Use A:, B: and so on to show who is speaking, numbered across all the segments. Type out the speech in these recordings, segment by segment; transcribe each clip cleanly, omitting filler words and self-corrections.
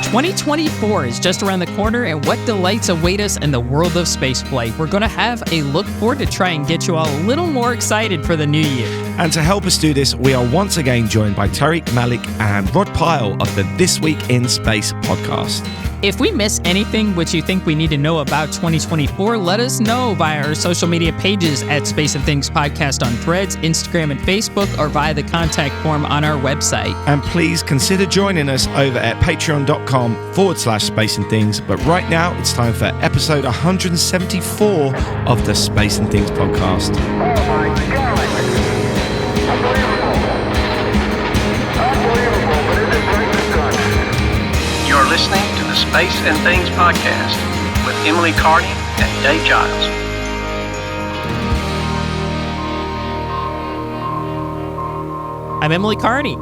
A: 2024 is just around the corner, and what delights await us in the world of spaceflight. We're going to have a look forward to try and get you all a little more excited for the new year.
B: And to help us do this, we are once again joined by Tariq Malik and Rod Pyle of the This Week in Space podcast.
A: If we miss anything which you think we need to know about 2024, let us know via our social media pages at Space and Things Podcast on Threads, Instagram, and Facebook, or via the contact form on our website.
B: And please consider joining us over at patreon.com/Space and Things. But right now, it's time for episode 174 of the Space and Things podcast.
C: Oh my God! Unbelievable, but it is right this time.
D: You're listening to the Space and Things podcast with Emily Carney and Dave Giles.
A: I'm Emily Carney.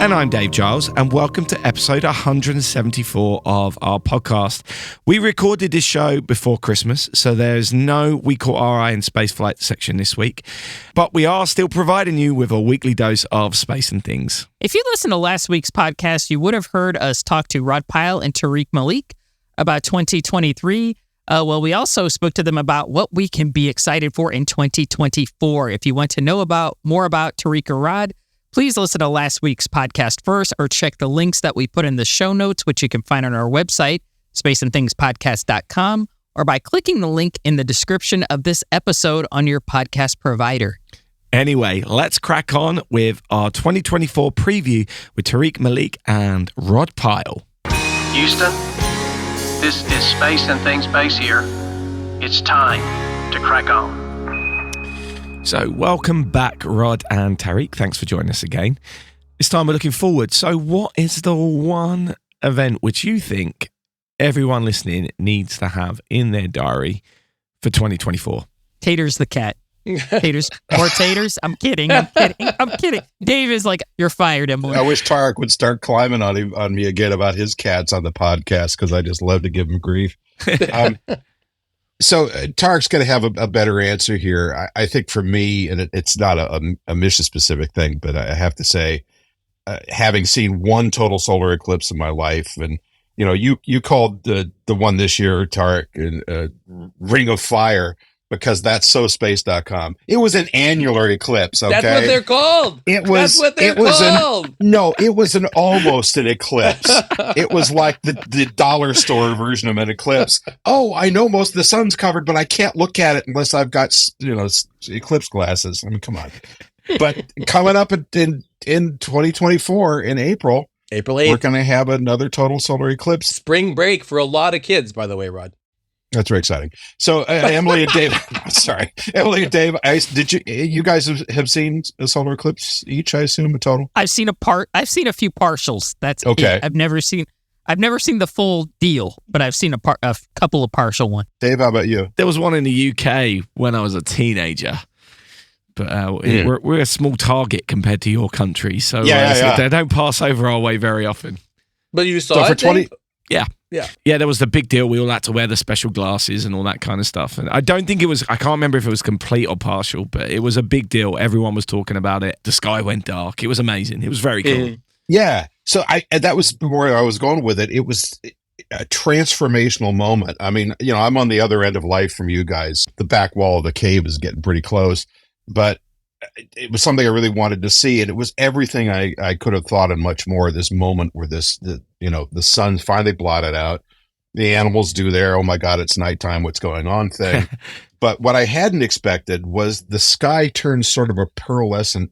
B: And I'm Dave Giles, and welcome to episode 174 of our podcast. We recorded this show before Christmas, so there's no We Caught Our Eye in Spaceflight section this week, but we are still providing you with a weekly dose of Space and Things.
A: If you listened to last week's podcast, you would have heard us talk to Rod Pyle and Tariq Malik about 2023. We also spoke to them about what we can be excited for in 2024. If you want to know more about Tariq or Rod, please listen to last week's podcast first, or check the links that we put in the show notes, which you can find on our website, spaceandthingspodcast.com, or by clicking the link in the description of this episode on your podcast provider.
B: Anyway, let's crack on with our 2024 preview with Tariq Malik and Rod Pyle.
D: Houston, this is Space and Things Base here. It's time to crack on.
B: So welcome back, Rod and Tariq. Thanks for joining us again. This time we're looking forward. So what is the one event which you think everyone listening needs to have in their diary for 2024?
A: Taters the cat. Taters. More taters? I'm kidding. Dave is like, you're fired, Emily.
E: I wish Tariq would start climbing on me again about his cats on the podcast, because I just love to give him grief. So Tariq's going to have a better answer here. I think for me, and it's not a mission-specific thing, but I have to say, having seen one total solar eclipse in my life, and you called the one this year, Tariq, Ring of Fire, because that's so space.com. It was an annular eclipse, okay?
F: That's what they're called.
E: It was it was an almost an eclipse. It was like the dollar store version of an eclipse. Oh, I know most of the sun's covered, but I can't look at it unless I've got, eclipse glasses. I mean, come on. But coming up in 2024 in April
F: 8th.
E: we're going to have another total solar eclipse.
F: Spring break for a lot of kids, by the way, Rod.
E: That's very exciting. So, Emily and Dave, Emily and Dave, you guys have seen a solar eclipse each, I assume, a total?
A: I've seen a few partials. That's
E: okay.
A: I've never seen the full deal, but I've seen a couple of partial ones.
E: Dave, how about you?
B: There was one in the UK when I was a teenager, but we're a small target compared to your country, so they don't pass over our way very often.
F: But you saw it, Dave?
B: Yeah, there was the big deal. We all had to wear the special glasses and all that kind of stuff. And I don't think I can't remember if it was complete or partial, but it was a big deal. Everyone was talking about it. The sky went dark. It was amazing. It was very cool.
E: Yeah. So that was where I was going with it. It was a transformational moment. I mean, I'm on the other end of life from you guys. The back wall of the cave is getting pretty close, but it was something I really wanted to see, and it was everything I could have thought and much more. This moment where the sun's finally blotted out, the animals do their "oh my God, it's nighttime, what's going on" thing. But what I hadn't expected was the sky turned sort of a pearlescent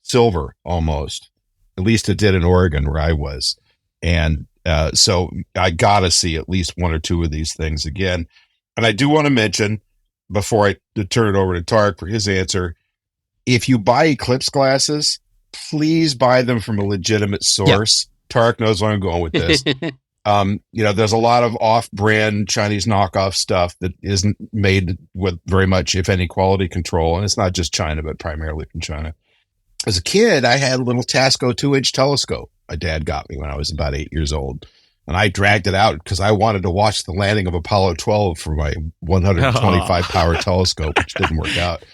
E: silver almost. At least it did in Oregon where I was, and so I got to see at least one or two of these things again. And I do want to mention, before I turn it over to Tariq for his answer, if you buy eclipse glasses, please buy them from a legitimate source. Yep. Tariq knows where I'm going with this. There's a lot of off-brand Chinese knockoff stuff that isn't made with very much, if any, quality control. And it's not just China, but primarily from China. As a kid, I had a little Tasco 2-inch telescope my dad got me when I was about 8 years old. And I dragged it out because I wanted to watch the landing of Apollo 12 for my 125 power telescope, which didn't work out.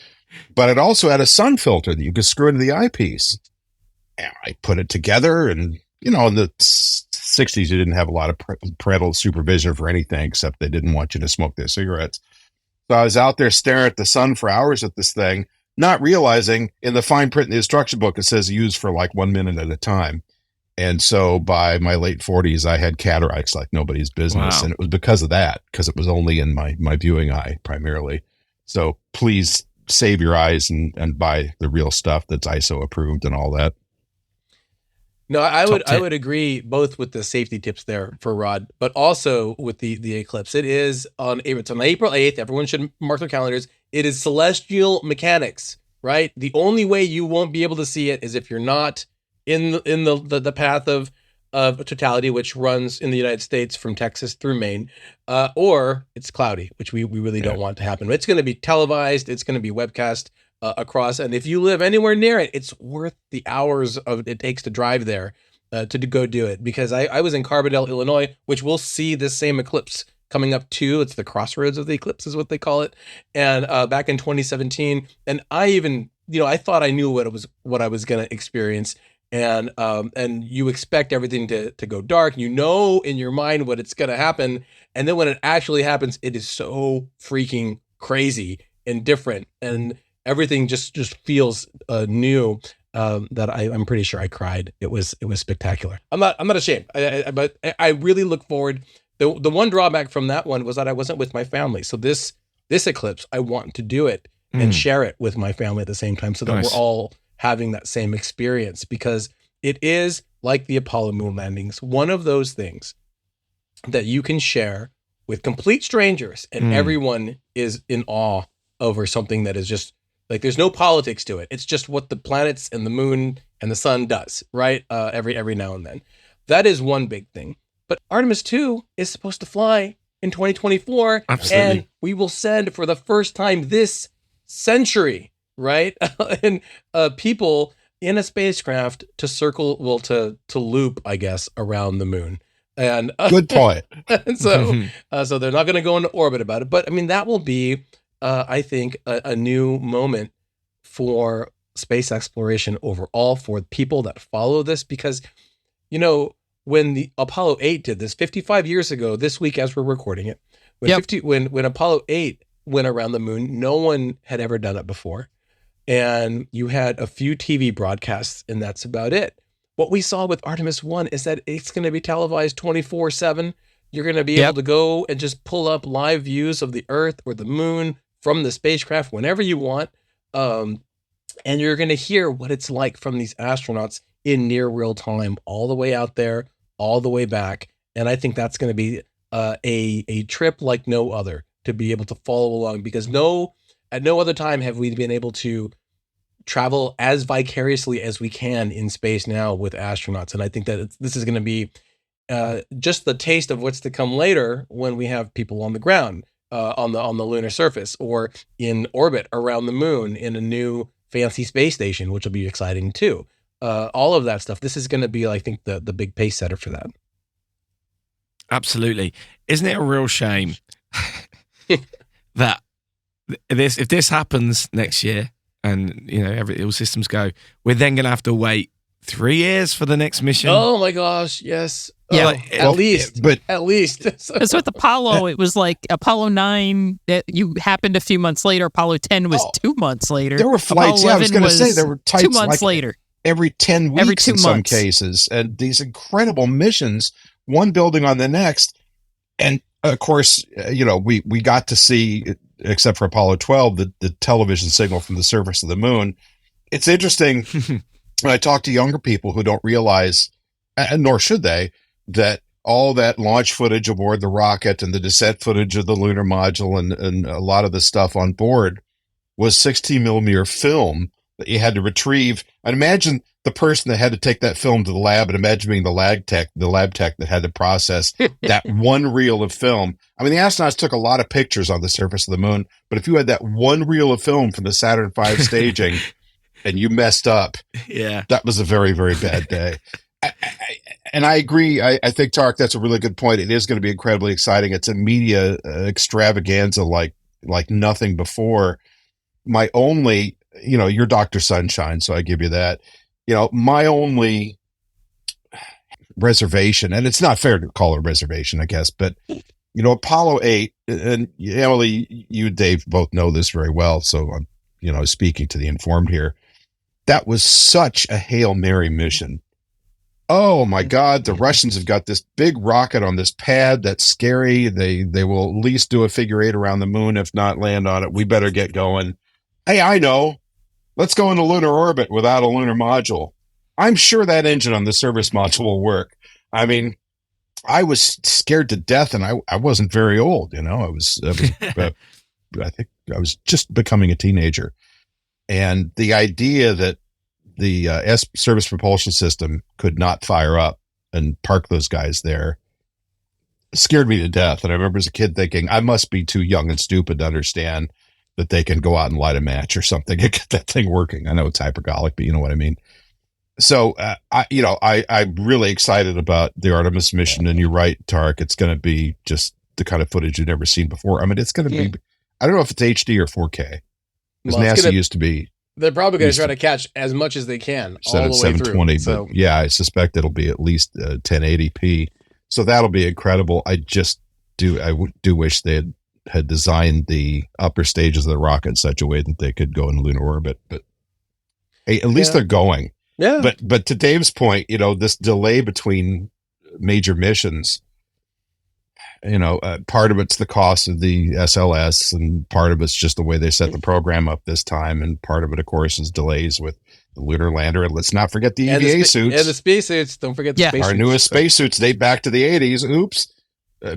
E: But it also had a sun filter that you could screw into the eyepiece. And I put it together, and in the 60s, you didn't have a lot of parental supervision for anything except they didn't want you to smoke their cigarettes. So I was out there staring at the sun for hours at this thing, not realizing in the fine print in the instruction book, it says use for like 1 minute at a time. And so by my late 40s, I had cataracts like nobody's business.
B: Wow.
E: And it was because of that, because it was only in my viewing eye primarily. So please save your eyes and buy the real stuff that's ISO approved and all that.
F: No, I would agree both with the safety tips there for Rod, but also with the eclipse. It's on April 8th. Everyone should mark their calendars. It is celestial mechanics, right? The only way you won't be able to see it is if you're not in the path of totality, which runs in the United States from Texas through Maine, or it's cloudy, which we really don't want to happen. It's going to be televised. It's going to be webcast across. And if you live anywhere near it, it's worth the hours it takes to drive there to go do it. Because I was in Carbondale, Illinois, which will see this same eclipse coming up too. It's the crossroads of the eclipse is what they call it. And back in 2017, and I even, I thought I knew what I was going to experience. And you expect everything to go dark. You know in your mind what it's going to happen. And then when it actually happens, it is so freaking crazy and different. And everything just feels new that I'm pretty sure I cried. It was spectacular. I'm not ashamed, but I really look forward. The one drawback from that one was that I wasn't with my family. So this eclipse, I want to do it and share it with my family at the same time so that we're all having that same experience, because it is like the Apollo moon landings, one of those things that you can share with complete strangers and everyone is in awe over something that is just like, there's no politics to it. It's just what the planets and the moon and the sun does, right? Every now and then. That is one big thing. But Artemis 2 is supposed to fly in 2024.
B: Absolutely.
F: And we will send for the first time this century, right? and people in a spacecraft to loop, I guess, around the moon. And
E: good point.
F: And so they're not going to go into orbit about it. But I mean, that will be, I think, a new moment for space exploration overall for people that follow this, because, when the Apollo 8 did this 55 years ago, this week as we're recording it, when Apollo 8 went around the moon, no one had ever done it before. And you had a few TV broadcasts, and that's about it. What we saw with Artemis 1 is that it's going to be televised 24/7. You're going to be able to go and just pull up live views of the Earth or the moon from the spacecraft whenever you want. And you're going to hear what it's like from these astronauts in near real time, all the way out there, all the way back. And I think that's going to be a trip like no other, to be able to follow along, because at no other time have we been able to travel as vicariously as we can in space now with astronauts. And I think that this is going to be just the taste of what's to come later when we have people on the ground, on the lunar surface, or in orbit around the moon in a new fancy space station, which will be exciting too. All of that stuff. This is going to be, I think, the big pace setter for that.
B: Absolutely. Isn't it a real shame that if this happens next year and all systems go, we're then going to have to wait 3 years for the next mission?
F: Oh my gosh, yes.
A: Yeah,
F: at least.
A: Because with Apollo, it was like Apollo 9 that you happened a few months later. Apollo 10 was 2 months later.
E: There were flights. I was going to say there were types
A: 2 months later.
E: Every 10 weeks
A: every 2
E: in some
A: months.
E: cases, and these incredible missions, one building on the next. And of course, we got to see, except for Apollo 12, the television signal from the surface of the moon. It's interesting when I talk to younger people who don't realize, and nor should they, that all that launch footage aboard the rocket and the descent footage of the lunar module and a lot of the stuff on board was 16 millimeter film that you had to retrieve. And imagine the person that had to take that film to the lab, and imagine being the lab tech that had to process that one reel of film. I mean, the astronauts took a lot of pictures on the surface of the moon, but if you had that one reel of film from the Saturn V staging and you messed up, that was a very, very bad day. And I agree. I think, Tariq, that's a really good point. It is going to be incredibly exciting. It's a media extravaganza like nothing before. My only, you're Dr. Sunshine, so I give you that. My only reservation, and it's not fair to call it a reservation, I guess, but Apollo 8, and Emily, you, Dave, both know this very well, so I'm, speaking to the informed here. That was such a Hail Mary mission. Oh my God, the Russians have got this big rocket on this pad that's scary. They will at least do a figure 8 around the moon, if not land on it. We better get going. Hey, I know. Let's go into lunar orbit without a lunar module. I'm sure that engine on the service module will work. I mean, I was scared to death, and I wasn't very old. I was I think I was just becoming a teenager. And the idea that the service propulsion system could not fire up and park those guys there scared me to death. And I remember as a kid thinking, I must be too young and stupid to understand that they can go out and light a match or something and get that thing working. I know it's hypergolic, but you know what I mean? So, I'm really excited about the Artemis mission. And you're right, Tariq, it's going to be just the kind of footage you've never seen before. I mean, it's going to be, I don't know if it's HD or 4K. Because NASA used to be.
F: They're probably going to try to catch as much as they can all the way
E: 720,
F: through. So.
E: But yeah, I suspect it'll be at least 1080p. So that'll be incredible. I do wish they had designed the upper stages of the rocket in such a way that they could go in lunar orbit. But hey, at least they're going. Yeah. But to Dave's point, this delay between major missions, part of it's the cost of the SLS, and part of it's just the way they set the program up this time, and part of it, of course, is delays with the lunar lander. And let's not forget the EVA suits.
F: Yeah, the spacesuits. Don't forget the spacesuits.
E: Our newest spacesuits date back to the 80s. Oops.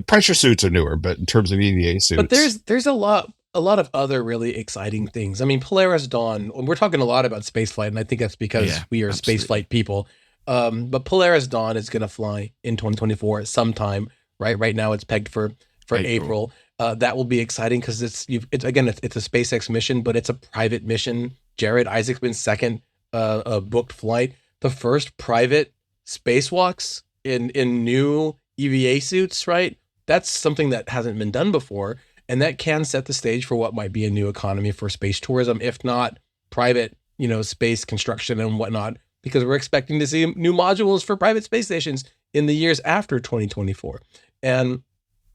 E: Pressure suits are newer, but in terms of EVA suits.
F: But there's a lot of other really exciting things. I mean, Polaris Dawn, we're talking a lot about spaceflight, and I think that's because we are spaceflight people. But Polaris Dawn is going to fly in 2024 sometime. Right now it's pegged for April. That will be exciting because it's a SpaceX mission, but it's a private mission. Jared Isaacman's second booked flight, the first private spacewalks in new EVA suits. Right, that's something that hasn't been done before, and that can set the stage for what might be a new economy for space tourism, if not private, space construction and whatnot. Because we're expecting to see new modules for private space stations in the years after 2024. And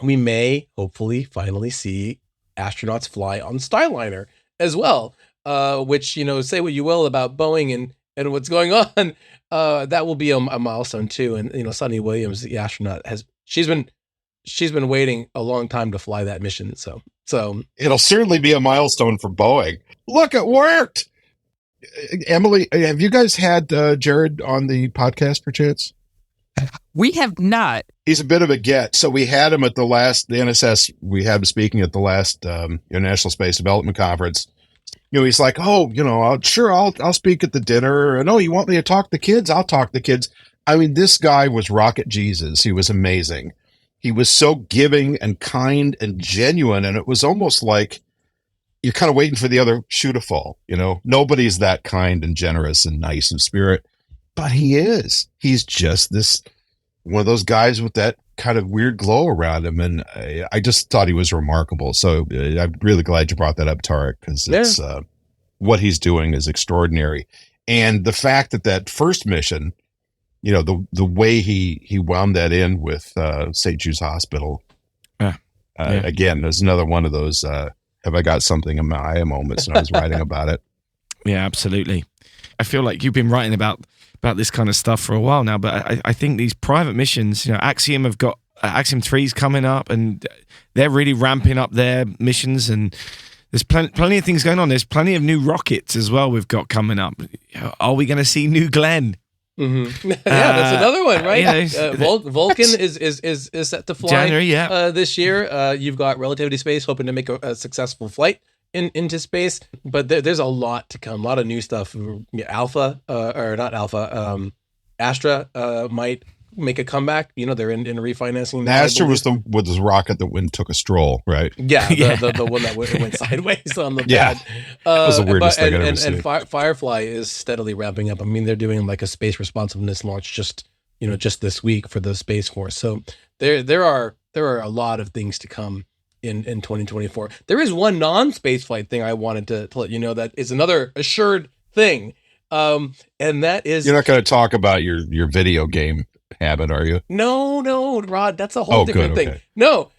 F: we may hopefully finally see astronauts fly on Skyliner as well, which, say what you will about Boeing and what's going on. That will be a milestone too. And, Sunny Williams, the astronaut, she's been waiting a long time to fly that mission. So
E: it'll certainly be a milestone for Boeing. Look, it worked. Emily, have you guys had Jared on the podcast perchance?
A: We have not.
E: He's a bit of a get. So we had him at the NSS. We had him speaking at the last International Space Development Conference. He's like, I'll speak at the dinner. And you want me to talk to kids? I'll talk to kids. I mean, this guy was rocket Jesus. He was amazing. He was so giving and kind and genuine. And it was almost like you're kind of waiting for the other shoe to fall. Nobody's that kind and generous and nice in spirit, but he is. He's just one of those guys with that kind of weird glow around him. And I just thought he was remarkable. So I'm really glad you brought that up, Tariq, because it's what he's doing is extraordinary. And the fact that first mission, the way he wound that in with St. Jude's Hospital, again, there's another one of those, have I got something in my eye moments, and I was writing about it.
B: Yeah, absolutely. I feel like you've been writing about this kind of stuff for a while now, but I think these private missions, Axiom have got Axiom 3's coming up, and they're really ramping up their missions, and there's plenty of things going on. There's plenty of new rockets as well we've got coming up. Are we going to see New Glenn?
F: Mm-hmm. Yeah, that's another one, right? Vulcan is set to fly
B: January,
F: this year. You've got Relativity Space hoping to make a successful flight into space, but there's a lot to come. A lot of new stuff. Astra might make a comeback. They're in refinancing.
E: Astra was the rocket that went and took a stroll, right?
F: Yeah, the one that went sideways on the pad.
E: Yeah, that was the weirdest thing I've ever seen.
F: And Firefly is steadily ramping up. I mean, they're doing like a space responsiveness launch just this week for the Space Force. So there are a lot of things to come in 2024. There is one non-space flight thing I wanted to let you know that is another assured thing. And that is,
E: you're not going to talk about your video game habit, are you?
F: No, Rod, that's a whole different thing.
E: Okay.
F: No,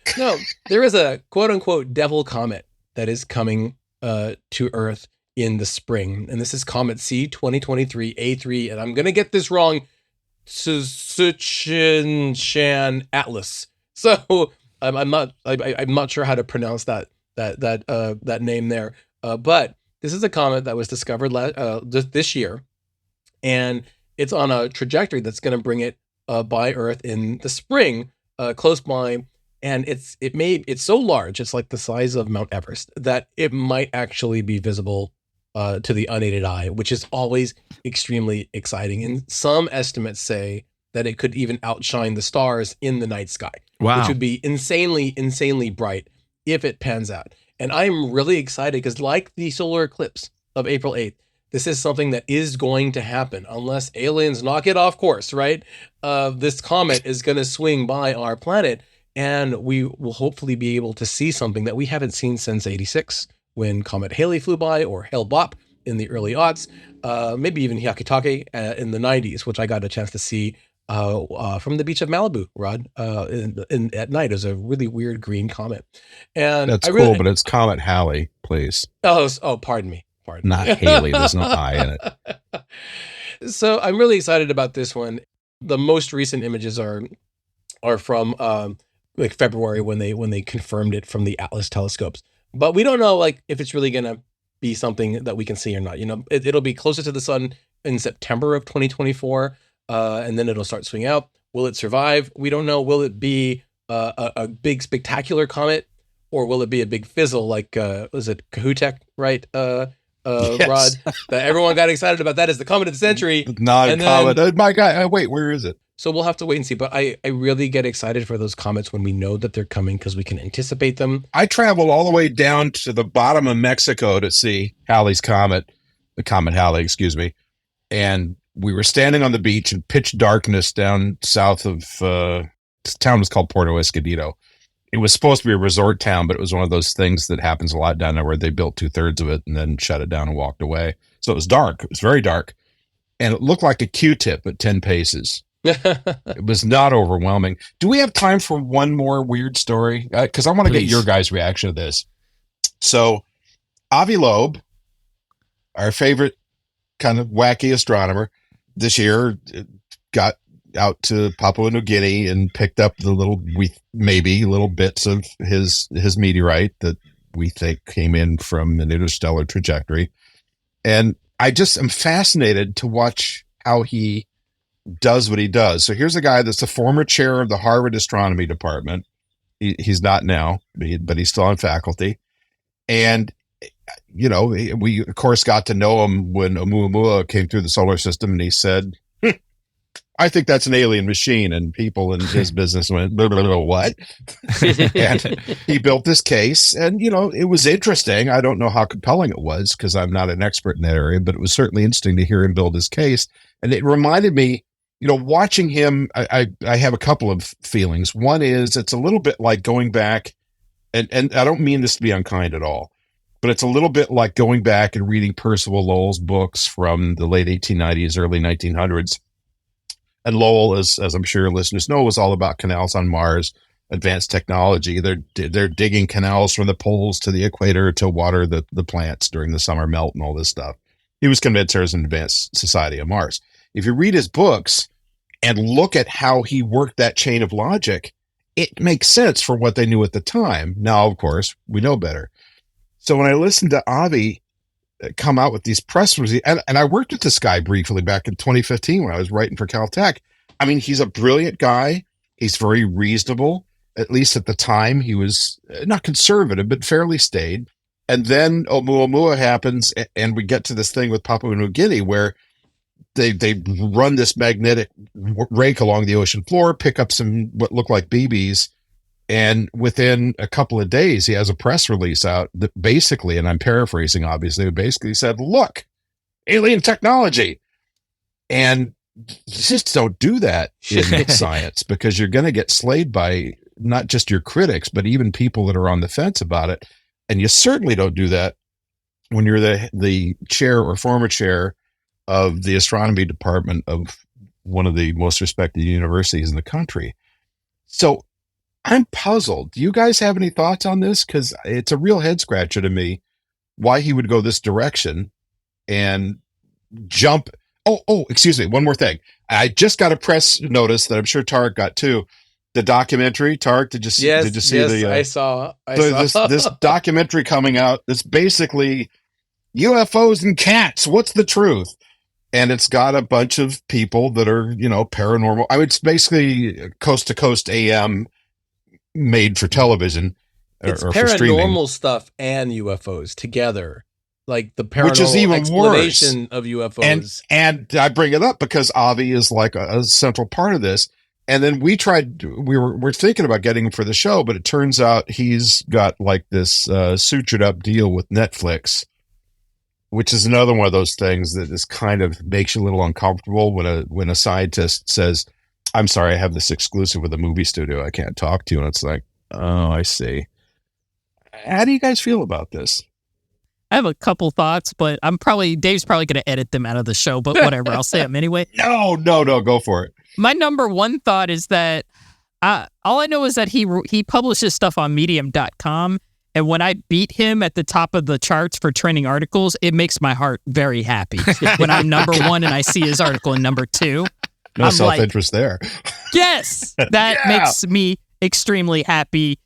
F: there is a quote unquote devil comet that is coming to Earth in the spring. And this is Comet C 2023 A3. And I'm going to get this wrong. Shan Atlas. So I'm not sure how to pronounce that name there. But this is a comet that was discovered this year, and it's on a trajectory that's going to bring it by Earth in the spring, close by. And it's so large, it's like the size of Mount Everest, that it might actually be visible to the unaided eye, which is always extremely exciting. And some estimates say that it could even outshine the stars in the night sky, which would be insanely bright if it pans out. And I'm really excited because, like the solar eclipse of April 8th, this is something that is going to happen unless aliens knock it off course, right? This comet is going to swing by our planet, and we will hopefully be able to see something that we haven't seen since '86, when Comet Halley flew by, or Hale-Bopp in the early aughts, maybe even Hyakutake in the 90s, which I got a chance to see from the beach of Malibu, Rod, at night. It was a really weird green comet. And
E: that's cool, but it's Comet Halley, please.
F: Oh, pardon me.
E: Not Haley. There's no I in it.
F: So I'm really excited about this one. The most recent images are from like February, when they confirmed it from the Atlas telescopes. But we don't know if it's really going to be something that we can see or not. It'll be closer to the sun in September of 2024, and then it'll start swinging out. Will it survive? We don't know. Will it be a big spectacular comet, or will it be a big fizzle like was it Kahutek, right?
E: Yes.
F: Rod, that everyone got excited about. That is the comet of the century.
E: Not a comet. Oh my God! Wait, where is it?
F: So we'll have to wait and see. But I really get excited for those comets when we know that they're coming, because we can anticipate them.
E: I traveled all the way down to the bottom of Mexico to see Halley's comet, the Comet Halley, excuse me. And we were standing on the beach in pitch darkness down south of, this town was called Puerto Escondido. It was supposed to be a resort town, but it was one of those things that happens a lot down there where they built 2/3 of it and then shut it down and walked away. So it was dark. It was very dark. And it looked like a Q-tip at 10 paces. It was not overwhelming. Do we have time for one more weird story? Because I want to get your guys' reaction to this. So Avi Loeb, our favorite kind of wacky astronomer, this year got out to Papua New Guinea and picked up the little bits of his meteorite that we think came in from an interstellar trajectory. And I just am fascinated to watch how he does what he does. So here's a guy that's a former chair of the Harvard Astronomy Department. He's not now, but he's still on faculty. And, we, of course, got to know him when Oumuamua came through the solar system, and he said, I think that's an alien machine. And people in his business went, blah, blah, blah, what? And he built this case. And, it was interesting. I don't know how compelling it was, because I'm not an expert in that area, but it was certainly interesting to hear him build his case. And it reminded me, watching him, I have a couple of feelings. One is it's a little bit like going back, and I don't mean this to be unkind at all, but it's a little bit like going back and reading Percival Lowell's books from the late 1890s, early 1900s. And Lowell, as I'm sure your listeners know, was all about canals on Mars, advanced technology. They're digging canals from the poles to the equator to water the plants during the summer melt and all this stuff. He was convinced there was an advanced society on Mars. If you read his books and look at how he worked that chain of logic, it makes sense for what they knew at the time. Now, of course, we know better. So when I listened to Avi come out with these press releases, and I worked with this guy briefly back in 2015 when I was writing for Caltech. I mean, he's a brilliant guy. He's very reasonable. At least at the time, he was not conservative, but fairly staid. And then Oumuamua happens, and we get to this thing with Papua New Guinea where they run this magnetic rake along the ocean floor, pick up some what look like BBs, and within a couple of days, he has a press release out that basically, and I'm paraphrasing, obviously, basically said, look, alien technology. And you just don't do that in science, because you're going to get slayed by not just your critics, but even people that are on the fence about it. And you certainly don't do that when you're the chair or former chair of the astronomy department of one of the most respected universities in the country. So I'm puzzled. Do you guys have any thoughts on this? Because it's a real head scratcher to me why he would go this direction and jump. Oh, excuse me. One more thing. I just got a press notice that I'm sure Tariq got too. The documentary, Tariq, did you see?
F: Yes,
E: did you see
F: yes,
E: the?
F: I saw.
E: This documentary coming out. It's basically UFOs and cats. What's the truth? And it's got a bunch of people that are, paranormal. I mean, it's basically coast to coast AM made for television
F: It's
E: or for streaming.
F: paranormal stuff and UFOs together, like the paranormal
E: Which is even
F: explanation of UFOs.
E: And I bring it up because Avi is like a central part of this. And then we're thinking about getting him for the show, but it turns out he's got like this sutured up deal with Netflix, which is another one of those things that is kind of makes you a little uncomfortable when a scientist says, "I'm sorry, I have this exclusive with a movie studio. I can't talk to you." And it's like, oh, I see. How do you guys feel about this?
A: I have a couple thoughts, but Dave's probably going to edit them out of the show, but whatever. I'll say them anyway.
E: No, go for it.
A: My number one thought is that all I know is that he publishes stuff on medium.com. And when I beat him at the top of the charts for trending articles, it makes my heart very happy. When I'm number one and I see his article in number two.
E: No self-interest there.
A: Yes, that makes me extremely happy.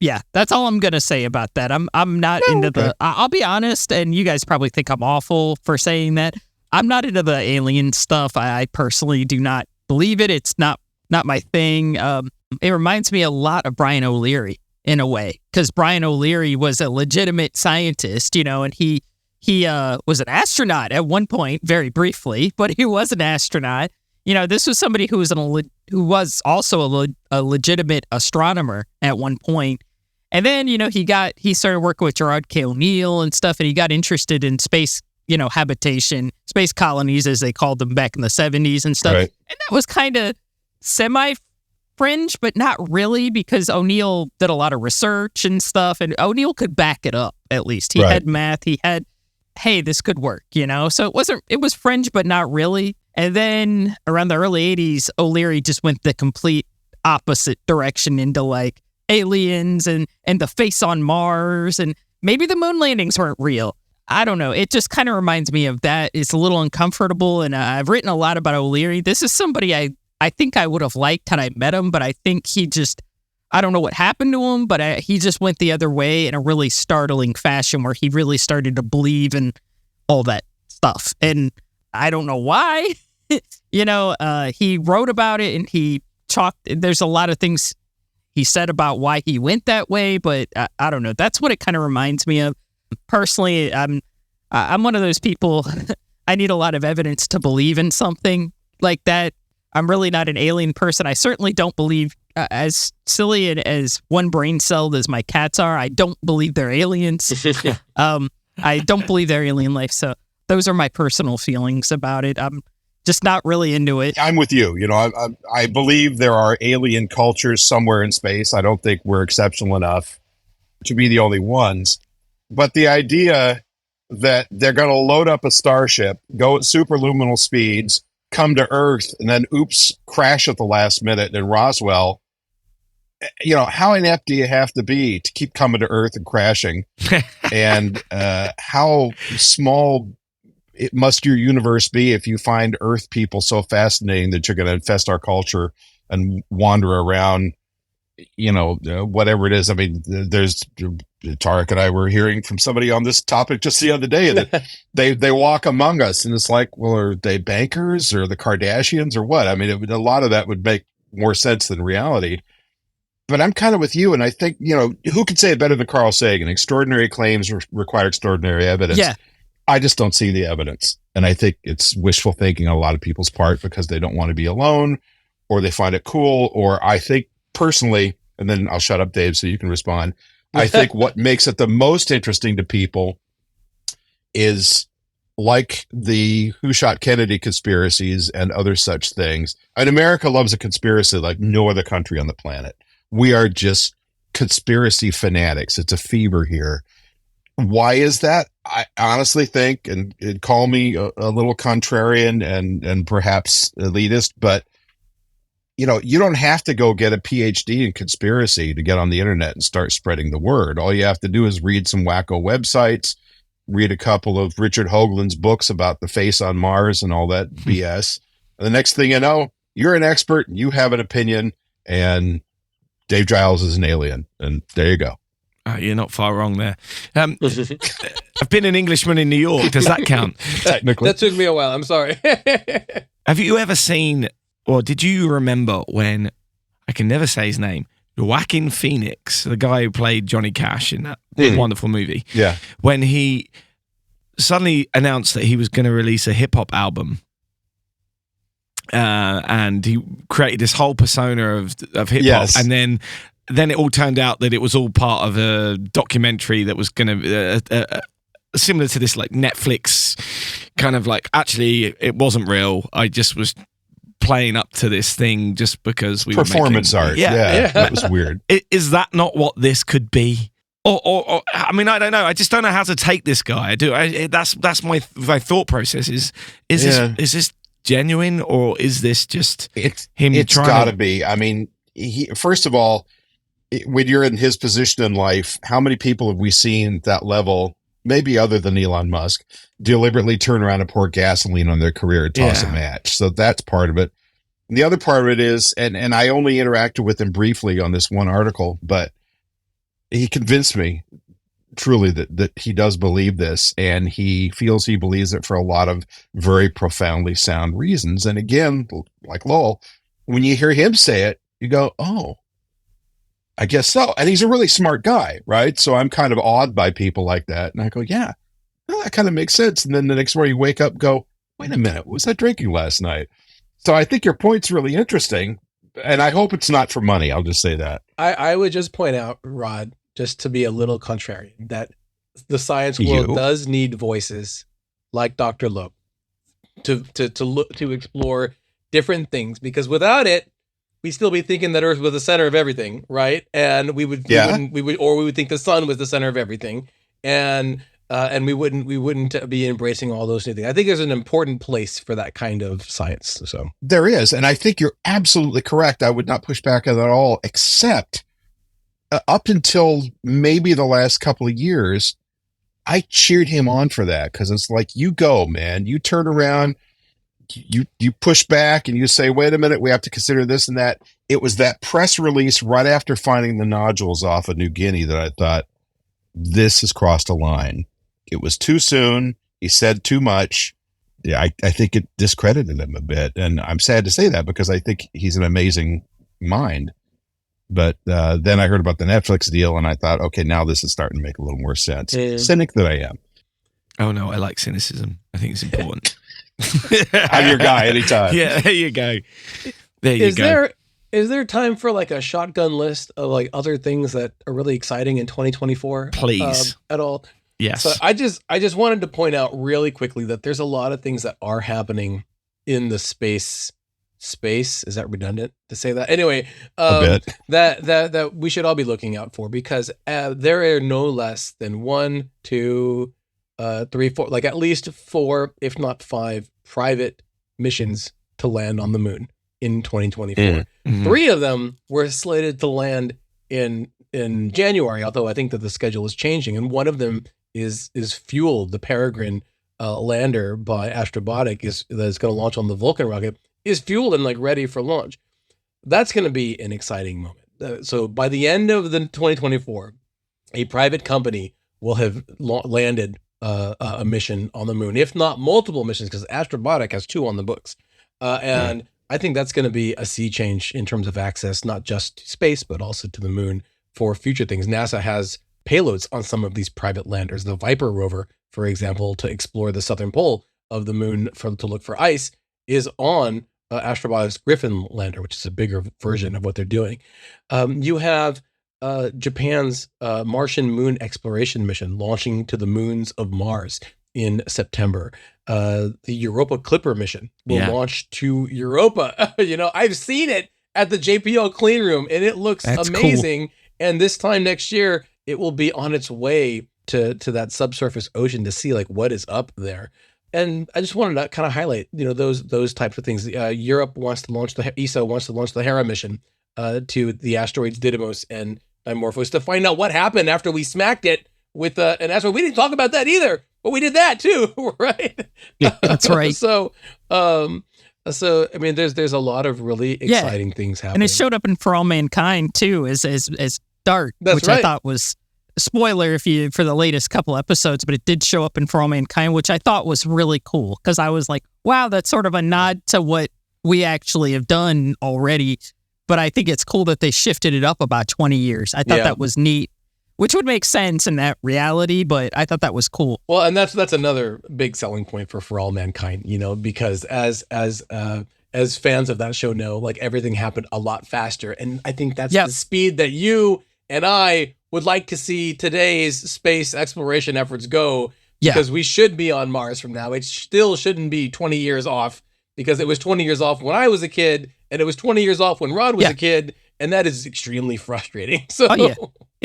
A: Yeah, that's all I'm going to say about that. I'm not into the... I'll be honest, and you guys probably think I'm awful for saying that. I'm not into the alien stuff. I personally do not believe it. It's not my thing. It reminds me a lot of Brian O'Leary in a way, because Brian O'Leary was a legitimate scientist, and he was an astronaut at one point, very briefly, but he was an astronaut. This was somebody who was also a legitimate astronomer at one point. And then, he started working with Gerard K. O'Neill and stuff, and he got interested in space, habitation, space colonies, as they called them back in the 70s and stuff.
E: Right.
A: And that was kind of semi-fringe, but not really, because O'Neill did a lot of research and stuff, and O'Neill could back it up, at least. He had math, he had, hey, this could work, So it was fringe, but not really. And then around the early 80s, O'Leary just went the complete opposite direction into like aliens and the face on Mars, and maybe the moon landings weren't real. I don't know. It just kind of reminds me of that. It's a little uncomfortable, and I've written a lot about O'Leary. This is somebody I think I would have liked had I met him, but I think I don't know what happened to him, but he just went the other way in a really startling fashion where he really started to believe in all that stuff. And I don't know why. He wrote about it, and there's a lot of things he said about why he went that way, but I don't know. That's what it kind of reminds me of. Personally, I'm one of those people, I need a lot of evidence to believe in something like that. I'm really not an alien person. I certainly don't believe, as silly and as one brain celled as my cats are, I don't believe they're aliens. I don't believe they're alien life. So those are my personal feelings about it. I'm just not really into it.
E: I'm with you. I believe there are alien cultures somewhere in space. I don't think we're exceptional enough to be the only ones. But the idea that they're going to load up a starship, go at superluminal speeds, come to Earth, and then, crash at the last minute in Roswell. How inept do you have to be to keep coming to Earth and crashing? And how small must your universe be if you find Earth people so fascinating that you're going to infest our culture and wander around, whatever it is. I mean, there's Tariq and I were hearing from somebody on this topic just the other day that they walk among us, and it's like, well, are they bankers or the Kardashians or what? I mean, a lot of that would make more sense than reality. But I'm kind of with you, and I think, who could say it better than Carl Sagan? Extraordinary claims require extraordinary evidence.
A: Yeah.
E: I just don't see the evidence. And I think it's wishful thinking on a lot of people's part because they don't want to be alone, or they find it cool, or I think personally, and then I'll shut up, Dave, so you can respond. I think what makes it the most interesting to people is like the Who Shot Kennedy conspiracies and other such things. And America loves a conspiracy like no other country on the planet. We are just conspiracy fanatics. It's a fever here. Why is that? I honestly think, and call me a little contrarian and perhaps elitist, but you don't have to go get a PhD in conspiracy to get on the internet and start spreading the word. All you have to do is read some wacko websites, read a couple of Richard Hoagland's books about the face on Mars and all that BS. And the next thing you know, you're an expert and you have an opinion, and Dave Giles is an alien. And there you go.
B: You're not far wrong there. I've been an Englishman in New York. Does that count?
E: Technically.
F: That took me a while. I'm sorry.
B: Have you ever seen, or did you remember when, I can never say his name, Joaquin Phoenix, the guy who played Johnny Cash in that wonderful movie,
E: Yeah.
B: when he suddenly announced that he was going to release a hip-hop album, and he created this whole persona of hip-hop,
E: Yes.
B: and then it all turned out that it was all part of a documentary that was going to similar to this like Netflix kind of like, actually it wasn't real, I just was playing up to this thing just because we
E: Performance
B: were
E: art.
B: making,
E: Yeah. That was weird.
B: Is that not what this could be? Or I mean, I don't know. I just don't know how to take this guy. That's my thought process. Is this genuine, or is this just him?
E: It's
B: trying
E: got to
B: to
E: be. I mean, first of all, when you're in his position in life, how many people have we seen at that level, maybe other than Elon Musk, deliberately turn around and pour gasoline on their career and toss a match? So that's part of it. And the other part of it is, and I only interacted with him briefly on this one article, but he convinced me truly that he does believe this, and he feels he believes it for a lot of very profoundly sound reasons. And again, like Lowell, when you hear him say it, you go, oh, I guess so. And he's a really smart guy, right? So I'm kind of awed by people like that. And I go, yeah, well, that kind of makes sense. And then the next morning you wake up and go, wait a minute, what was I drinking last night? So I think your point's really interesting. And I hope it's not for money. I'll just say that.
F: I would just point out, Rod, just to be a little contrarian, that the science world does need voices like Dr. Loeb to explore different things, because without it, we'd still be thinking that Earth was the center of everything, right? And we would think the sun was the center of everything, and we wouldn't be embracing all those new things. I think there's an important place for that kind of science. So
E: there is, and I think you're absolutely correct. I would not push back on that at all, except up until maybe the last couple of years, I cheered him on for that, because it's like, you go, man, you turn around. You push back and you say, wait a minute, we have to consider this and that. It was that press release right after finding the nodules off of New Guinea that I thought, this has crossed a line. It was too soon. He said too much. Yeah, I think it discredited him a bit. And I'm sad to say that, because I think he's an amazing mind. But then I heard about the Netflix deal and I thought, okay, now this is starting to make a little more sense. Cynic that I am.
B: Oh no, I like cynicism. I think it's important.
E: I'm your guy anytime.
B: Yeah, there you go. There you go.
F: Is there time for like a shotgun list of like other things that are really exciting in 2024?
B: Please.
F: At all?
B: Yes.
F: So I just wanted to point out really quickly that there's a lot of things that are happening in the space. Is that redundant to say that? Anyway,
E: a bit.
F: that we should all be looking out for, because there are no less than 1, 2, 3, 4, like at least 4, if not 5 private missions to land on the moon in 2024. Mm-hmm. 3 of them were slated to land in January, although I think that the schedule is changing. And one of them is fueled. The Peregrine lander by Astrobotic that's going to launch on the Vulcan rocket is fueled and like ready for launch. That's going to be an exciting moment. So by the end of the 2024, a private company will have landed a mission on the moon, if not multiple missions, because Astrobotic has 2 on the books. And I think that's going to be a sea change in terms of access, not just to space, but also to the moon for future things. NASA has payloads on some of these private landers. The Viper rover, for example, to explore the southern pole of the moon to look for ice, is on Astrobotic's Griffin lander, which is a bigger version of what they're doing. You have Japan's Martian moon exploration mission launching to the moons of Mars in September. The Europa Clipper mission will launch to Europa. I've seen it at the JPL clean room and it looks amazing. Cool. And this time next year, it will be on its way to that subsurface ocean to see like what is up there. And I just wanted to kind of highlight, those types of things. Europe wants to launch ESA wants to launch the Hera mission to the asteroids Didymos and Dimorphos to find out what happened after we smacked it with an asteroid. We didn't talk about that either, but we did that too, right?
A: Yeah, that's right.
F: So I mean, there's a lot of really exciting things happening,
A: and it showed up in For All Mankind too, as Dart, which
F: right.
A: I thought was a spoiler for the latest couple episodes, but it did show up in For All Mankind, which I thought was really cool because I was like, wow, that's sort of a nod to what we actually have done already. But I think it's cool that they shifted it up about 20 years. I thought that was neat, which would make sense in that reality, but I thought that was cool.
F: Well, and that's another big selling point for All Mankind, because as fans of that show know, like everything happened a lot faster. And I think that's the speed that you and I would like to see today's space exploration efforts go, because we should be on Mars from now. It still shouldn't be 20 years off, because it was 20 years off when I was a kid, and it was 20 years off when Rod was a kid, and that is extremely frustrating. So
A: I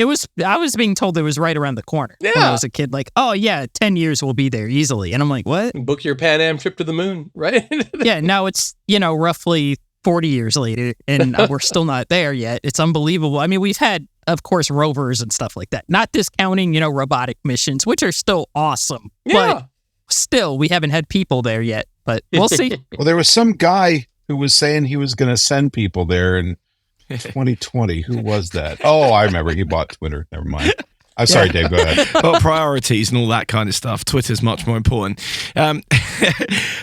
A: was being told it was right around the corner when I was a kid, like, 10 years we'll be there easily. And I'm like, what?
F: Book your Pan Am trip to the moon, right?
A: Now it's, roughly 40 years later, and we're still not there yet. It's unbelievable. I mean, we've had, of course, rovers and stuff like that, not discounting, robotic missions, which are still awesome. But still, we haven't had people there yet, but we'll see.
E: Well, there was some guy who was saying he was going to send people there in 2020. Who was that? Oh, I remember. He bought Twitter. Never mind. I'm sorry, Dave. Go ahead.
B: Well, priorities and all that kind of stuff. Twitter's much more important. Well,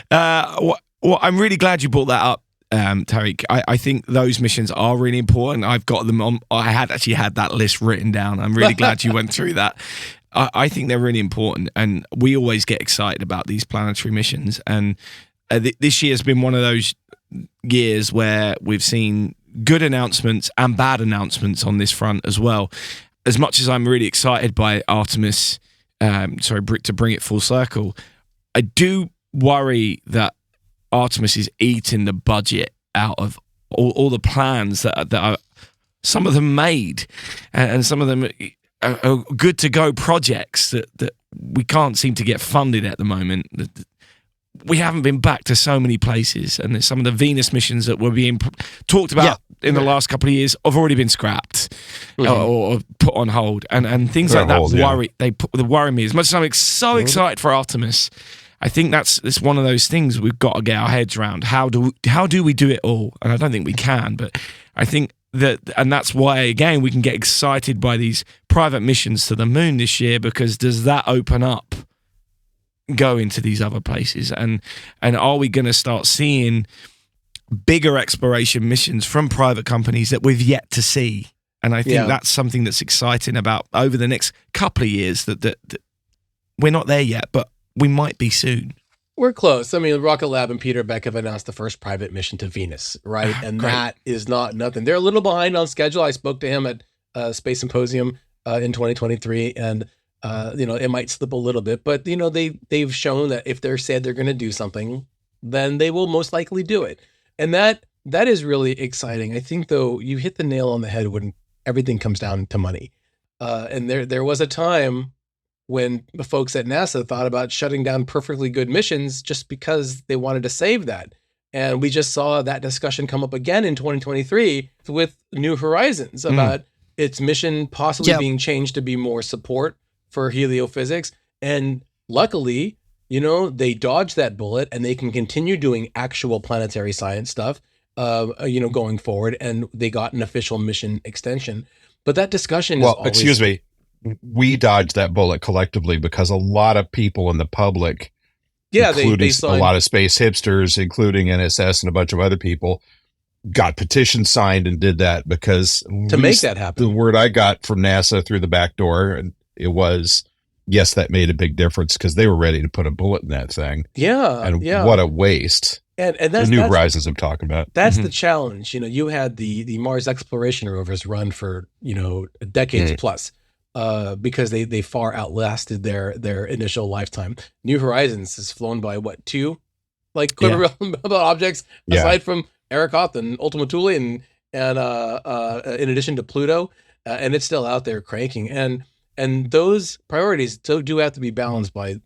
B: I'm really glad you brought that up, Tariq. I think those missions are really important. I've got them on. I had actually had that list written down. I'm really glad you went through that. I think they're really important, and we always get excited about these planetary missions. And this year has been one of those years where we've seen good announcements and bad announcements on this front as well. As much as I'm really excited by Artemis, to bring it full circle, I do worry that Artemis is eating the budget out of all the plans that are, some of them made, and some of them are good to go projects that we can't seem to get funded at the moment. We haven't been back to so many places, and some of the Venus missions that were being talked about in the last couple of years have already been scrapped or put on hold, and things like that worry me. As much as I'm so excited for Artemis, I think it's one of those things we've got to get our heads around. How do we do it all? And I don't think we can, but I think and that's why, again, we can get excited by these private missions to the moon this year, because does that open up going to these other places, and are we going to start seeing bigger exploration missions from private companies that we've yet to see? And I think that's something that's exciting about over the next couple of years, that we're not there yet, but we might be soon.
F: We're close. I mean, Rocket Lab and Peter Beck have announced the first private mission to Venus, right? And that is not nothing. They're a little behind on schedule. I spoke to him at Space Symposium in 2023, and it might slip a little bit, but they've shown that if they're said they're going to do something, then they will most likely do it. And that is really exciting. I think, though, you hit the nail on the head when everything comes down to money. And there was a time when the folks at NASA thought about shutting down perfectly good missions just because they wanted to save that. And we just saw that discussion come up again in 2023 with New Horizons about its mission possibly being changed to be more support for heliophysics. And luckily, they dodged that bullet, and they can continue doing actual planetary science stuff, going forward. And they got an official mission extension. But that discussion is always...
E: excuse me. We dodged that bullet collectively, because a lot of people in the public, including they signed, a lot of space hipsters, including NSS and a bunch of other people, got petitions signed and did that, because
F: to make that happen.
E: The word I got from NASA through the back door, and it was, yes, that made a big difference, because they were ready to put a bullet in that thing. What a waste.
F: And that's
E: the New Horizons I'm talking about.
F: That's the challenge. You had the Mars exploration rovers run for decades plus. Because they far outlasted their initial lifetime. New Horizons has flown by two equivalent objects aside from Arrokoth and Ultima Thule, and in addition to Pluto, and it's still out there cranking. And And those priorities do have to be balanced by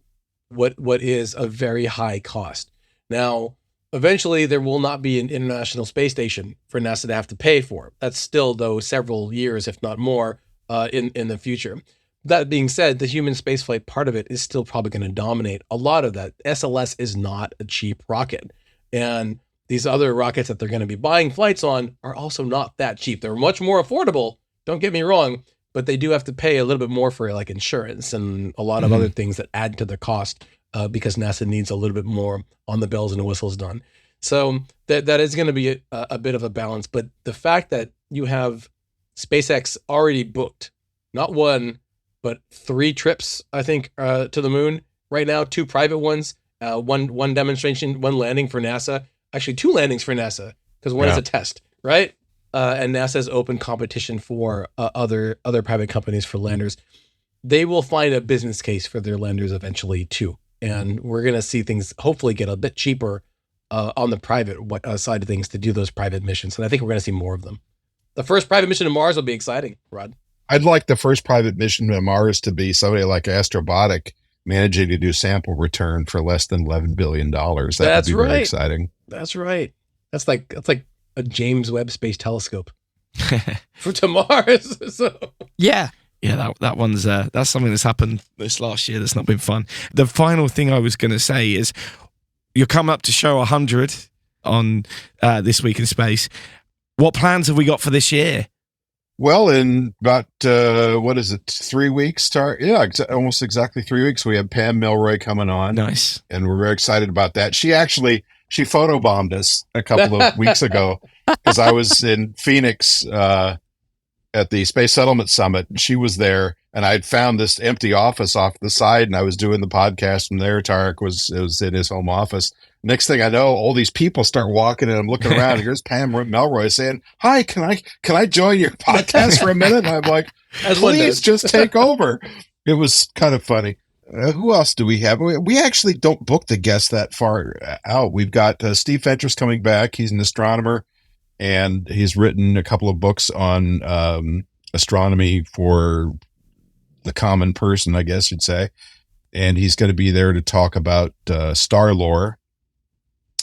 F: what is a very high cost. Now, eventually there will not be an International Space Station for NASA to have to pay for. That's still, though, several years, if not more, in the future. That being said, the human spaceflight part of it is still probably going to dominate a lot of that. SLS is not a cheap rocket. And these other rockets that they're going to be buying flights on are also not that cheap. They're much more affordable, don't get me wrong, but they do have to pay a little bit more for like insurance and a lot of other things that add to the cost because NASA needs a little bit more on the bells and the whistles done. So that is going to be a bit of a balance. But the fact that you have SpaceX already booked, not one, but 3 trips, I think, to the moon right now, 2 private ones, one demonstration, 1 landing for NASA, actually 2 landings for NASA, because one is a test, right? And NASA's open competition for other private companies for landers. They will find a business case for their landers eventually too. And we're going to see things hopefully get a bit cheaper on the private side of things to do those private missions. And I think we're going to see more of them. The first private mission to Mars will be exciting, Rod.
E: I'd like the first private mission to Mars to be somebody like Astrobotic managing to do sample return for less than $11 billion. That would be very exciting.
F: That's right. That's like a James Webb Space Telescope for to Mars. So.
B: Yeah, that one's that's something that's happened this last year that's not been fun. The final thing I was going to say is you're coming up to show 100 on This Week in Space. What plans have we got for this year?
E: Well, in about, 3 weeks? Almost exactly 3 weeks. We have Pam Milroy coming on.
B: Nice.
E: And we're very excited about that. She photobombed us a couple of weeks ago because I was in Phoenix at the Space Settlement Summit. And she was there, and I'd found this empty office off the side, and I was doing the podcast from there. Tariq was in his home office. Next thing I know, all these people start walking, and I'm looking around. And here's Pam Melroy saying, "Hi, can I join your podcast for a minute?" And I'm like, "Please, just take over." It was kind of funny. Who else do we have? We actually don't book the guests that far out. We've got Steve Fentress coming back. He's an astronomer, and he's written a couple of books on astronomy for the common person, I guess you'd say. And he's going to be there to talk about star lore.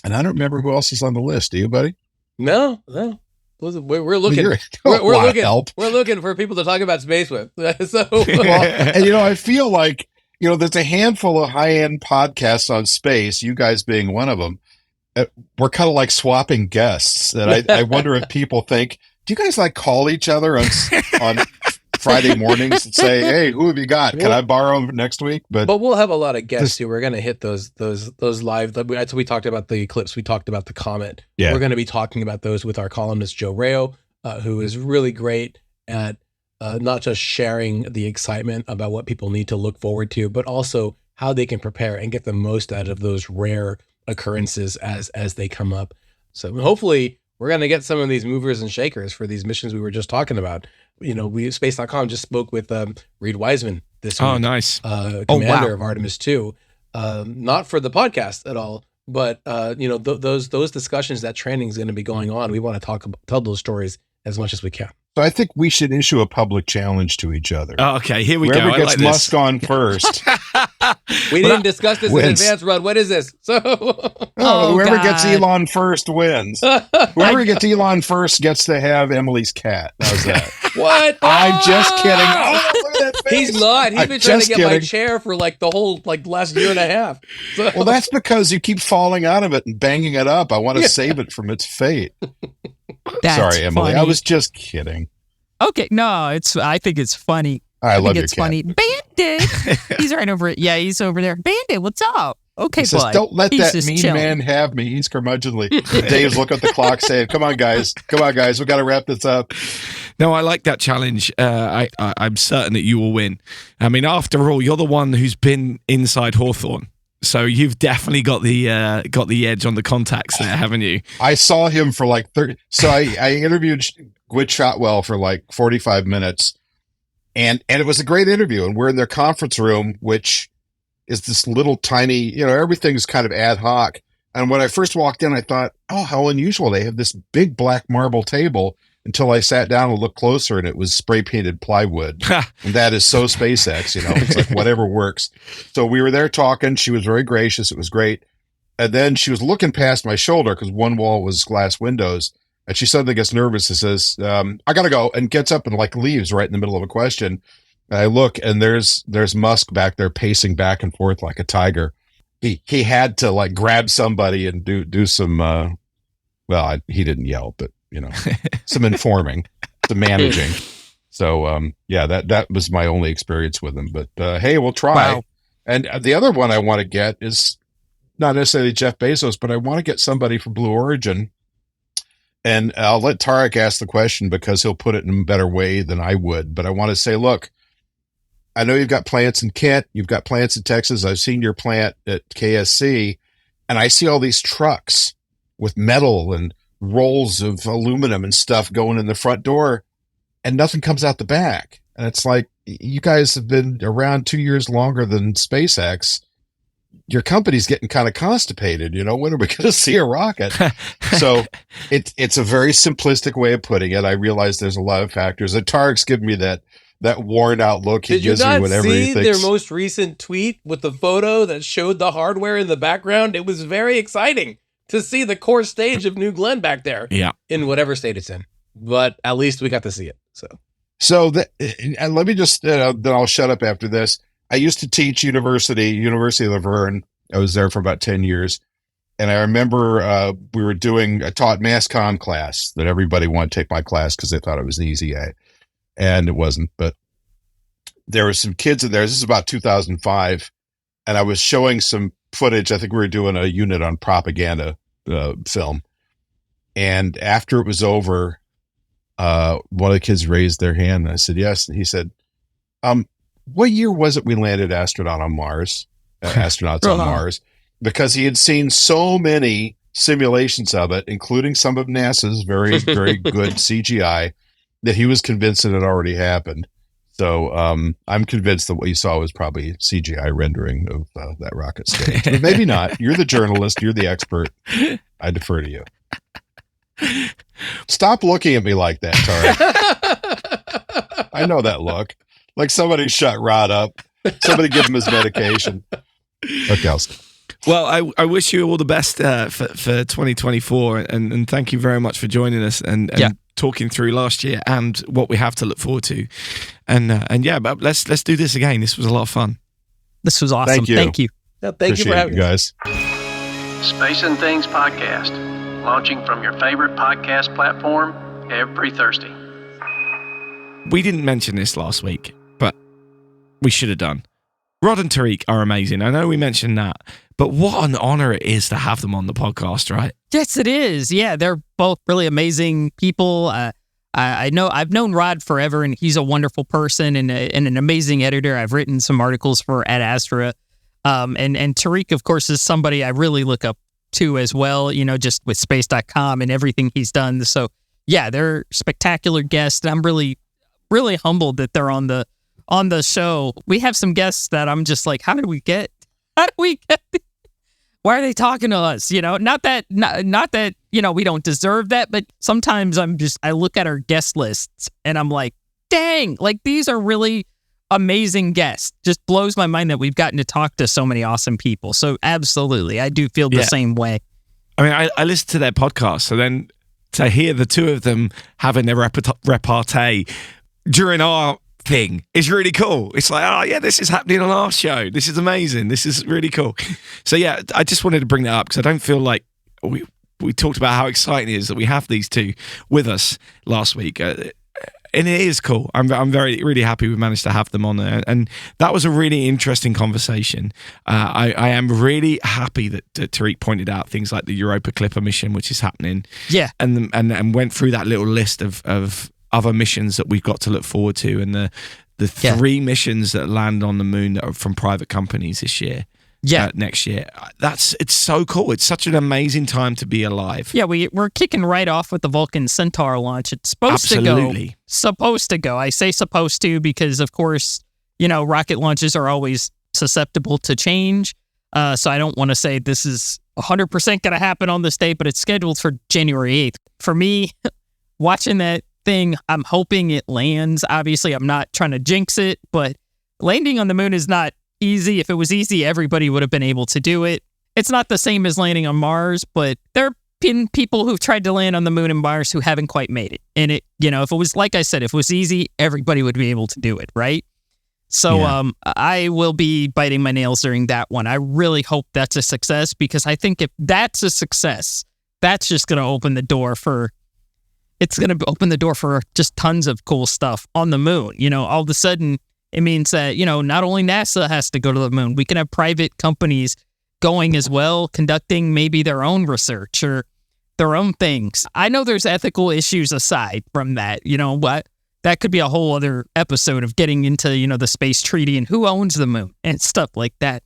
E: And I don't remember who else is on the list. Do you, buddy?
F: No. We're looking. We're looking for people to talk about space with. So,
E: and I feel like there's a handful of high-end podcasts on space. You guys being one of them. We're kind of like swapping guests. And I wonder if people think, do you guys like call each other on Friday mornings and say, "Hey, who have you got? Can I borrow them next week?" But
F: we'll have a lot of guests who we're going to hit those live. So we talked about the eclipse. We talked about the comet. Yeah. We're going to be talking about those with our columnist Joe Rayo, who is really great at not just sharing the excitement about what people need to look forward to, but also how they can prepare and get the most out of those rare occurrences as they come up. So hopefully we're going to get some of these movers and shakers for these missions we were just talking about. Space.com just spoke with Reed Wiseman this week.
B: Oh, nice.
F: Commander of Artemis 2. Not for the podcast at all, but those discussions, that training is going to be going on. We want to tell those stories as much as we can.
E: So I think we should issue a public challenge to each other.
B: Oh, okay, here we
E: Whoever
B: go.
E: Gets Musk on first.
F: We didn't discuss this in advance, Rod. What is this? So
E: whoever gets Elon first wins. Whoever gets Elon first gets to have Emily's cat. How's that?
F: What?
E: I'm just kidding. Oh, look at that face.
F: He's not. He's been trying to get my chair for the whole last year and a half. So.
E: Well, that's because you keep falling out of it and banging it up. I want to save it from its fate. Sorry, Emily.
A: Funny.
E: I was just kidding.
A: Okay, no, I think it's funny.
E: I love
A: think
E: your
A: it's
E: cat.
A: funny. Bandit, he's right over it. Yeah, he's over there. Bandit, what's up? Okay,
E: he says,
A: bud.
E: "Don't let
A: He's
E: that mean
A: chilling.
E: man have me." He's curmudgeonly. Dave's looking at the clock, saying, "Come on, guys. We got to wrap this up."
B: No, I like that challenge. I'm certain that you will win. I mean, after all, you're the one who's been inside Hawthorne. So you've definitely got the edge on the contacts there, haven't you?
E: I saw him for 30. So I interviewed Gwyd Shotwell for 45 minutes, and it was a great interview. And we're in their conference room, which is this little tiny, everything's kind of ad hoc. And when I first walked in, I thought, oh, how unusual. They have this big black marble table until I sat down and looked closer, and it was spray painted plywood. And that is so SpaceX, it's like whatever works. So we were there talking. She was very gracious. It was great. And then she was looking past my shoulder because one wall was glass windows. And she suddenly gets nervous and says, I got to go, and gets up and like leaves right in the middle of a question. And I look, and there's Musk back there pacing back and forth like a tiger. He had to like grab somebody and do some, he didn't yell, but some informing, some managing. So, that was my only experience with him, but, hey, we'll try. Wow. And the other one I want to get is not necessarily Jeff Bezos, but I want to get somebody from Blue Origin. And I'll let Tariq ask the question because he'll put it in a better way than I would. But I want to say, look, I know you've got plants in Kent. You've got plants in Texas. I've seen your plant at KSC, and I see all these trucks with metal and rolls of aluminum and stuff going in the front door, and nothing comes out the back. And it's like, you guys have been around 2 years longer than SpaceX. Your company's getting kind of constipated. When are we going to see a rocket? So it's a very simplistic way of putting it. I realize there's a lot of factors. And Tariq's given me that worn out look he gives me whenever he thinks.
F: Did you not see their most recent tweet with the photo that showed the hardware in the background? It was very exciting to see the core stage of New Glenn back there.
B: Yeah. In
F: whatever state it's in. But at least we got to see it.
E: So and let me just, then I'll shut up after this. I used to teach University of Laverne. I was there for about 10 years. And I remember I taught mass comm class that everybody wanted to take my class because they thought it was easy. And it wasn't. But there were some kids in there. This is about 2005. And I was showing some footage. I think we were doing a unit on propaganda film. And after it was over, one of the kids raised their hand. And I said, yes. And he said, what year was it we landed astronauts on Mars? Because he had seen so many simulations of it, including some of NASA's very, very good CGI, that he was convinced that it already happened. So I'm convinced that what you saw was probably CGI rendering of that rocket stage. But maybe not. You're the journalist. You're the expert. I defer to you. Stop looking at me like that, Tariq. I know that look. Like somebody shut Rod up. Somebody give him his medication. Okay,
B: well, I wish you all the best for 2024, and thank you very much for joining us and talking through last year and what we have to look forward to. But let's do this again. This was a lot of fun.
A: This was awesome. Thank you.
F: No, thank you for having
E: you guys.
D: Space and Things podcast, launching from your favorite podcast platform every Thursday.
B: We didn't mention this last week, but we should have done. Rod and Tariq are amazing. I know we mentioned that, but what an honor it is to have them on the podcast, right?
A: Yes, it is. Yeah, they're both really amazing people. I know I've known Rod forever, and he's a wonderful person and an amazing editor. I've written some articles for Ad Astra. And Tariq, of course, is somebody I really look up to as well, just with space.com and everything he's done. So yeah, they're spectacular guests. And I'm really, really humbled that they're on the show. We have some guests that I'm just like, how do we get why are they talking to us? Not that, we don't deserve that, but sometimes I look at our guest lists and I'm like, dang, like these are really amazing guests. Just blows my mind that we've gotten to talk to so many awesome people. So absolutely, I do feel the same way.
B: I mean, I listen to their podcast, so then to hear the two of them having their repartee during our thing is really cool. It's like, oh yeah, this is happening on our show. This is amazing. This is really cool. So yeah, I just wanted to bring that up because I don't feel like we talked about how exciting it is that we have these two with us last week. And it is cool. I'm very, really happy we managed to have them on there. And that was a really interesting conversation. I am really happy that Tariq pointed out things like the Europa Clipper mission, which is happening.
A: Yeah.
B: And went through that little list of other missions that we've got to look forward to. And the three missions that land on the moon that are from private companies this year.
A: Yeah,
B: next year. It's so cool. It's such an amazing time to be alive.
A: Yeah, we're kicking right off with the Vulcan Centaur launch. It's supposed to go. I say supposed to because, of course, rocket launches are always susceptible to change. So I don't want to say this is 100% going to happen on this date, but it's scheduled for January 8th. For me, watching that thing. I'm hoping it lands. Obviously, I'm not trying to jinx it, but landing on the moon is not easy. If it was easy, everybody would have been able to do it. It's not the same as landing on Mars, but there have been people who've tried to land on the moon and Mars who haven't quite made it. And it, if it was, like I said, if it was easy, everybody would be able to do it, right? So I will be biting my nails during that one. I really hope that's a success, because I think if that's a success, that's just going to open the door for just tons of cool stuff on the moon. All of a sudden, it means that, not only NASA has to go to the moon, we can have private companies going as well, conducting maybe their own research or their own things. I know there's ethical issues aside from that, but that could be a whole other episode of getting into, the space treaty and who owns the moon and stuff like that.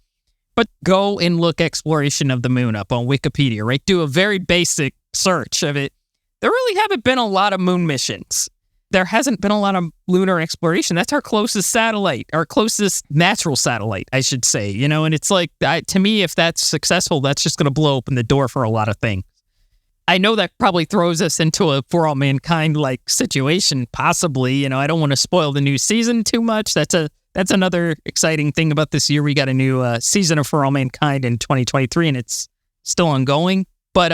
A: But go and look exploration of the moon up on Wikipedia, right? Do a very basic search of it. There really haven't been a lot of moon missions. There hasn't been a lot of lunar exploration. That's our closest satellite, our closest natural satellite, I should say, and it's like, to me, if that's successful, that's just going to blow open the door for a lot of things. I know that probably throws us into a For All Mankind like situation, possibly. I don't want to spoil the new season too much. That's another exciting thing about this year. We got a new season of For All Mankind in 2023, and it's still ongoing. But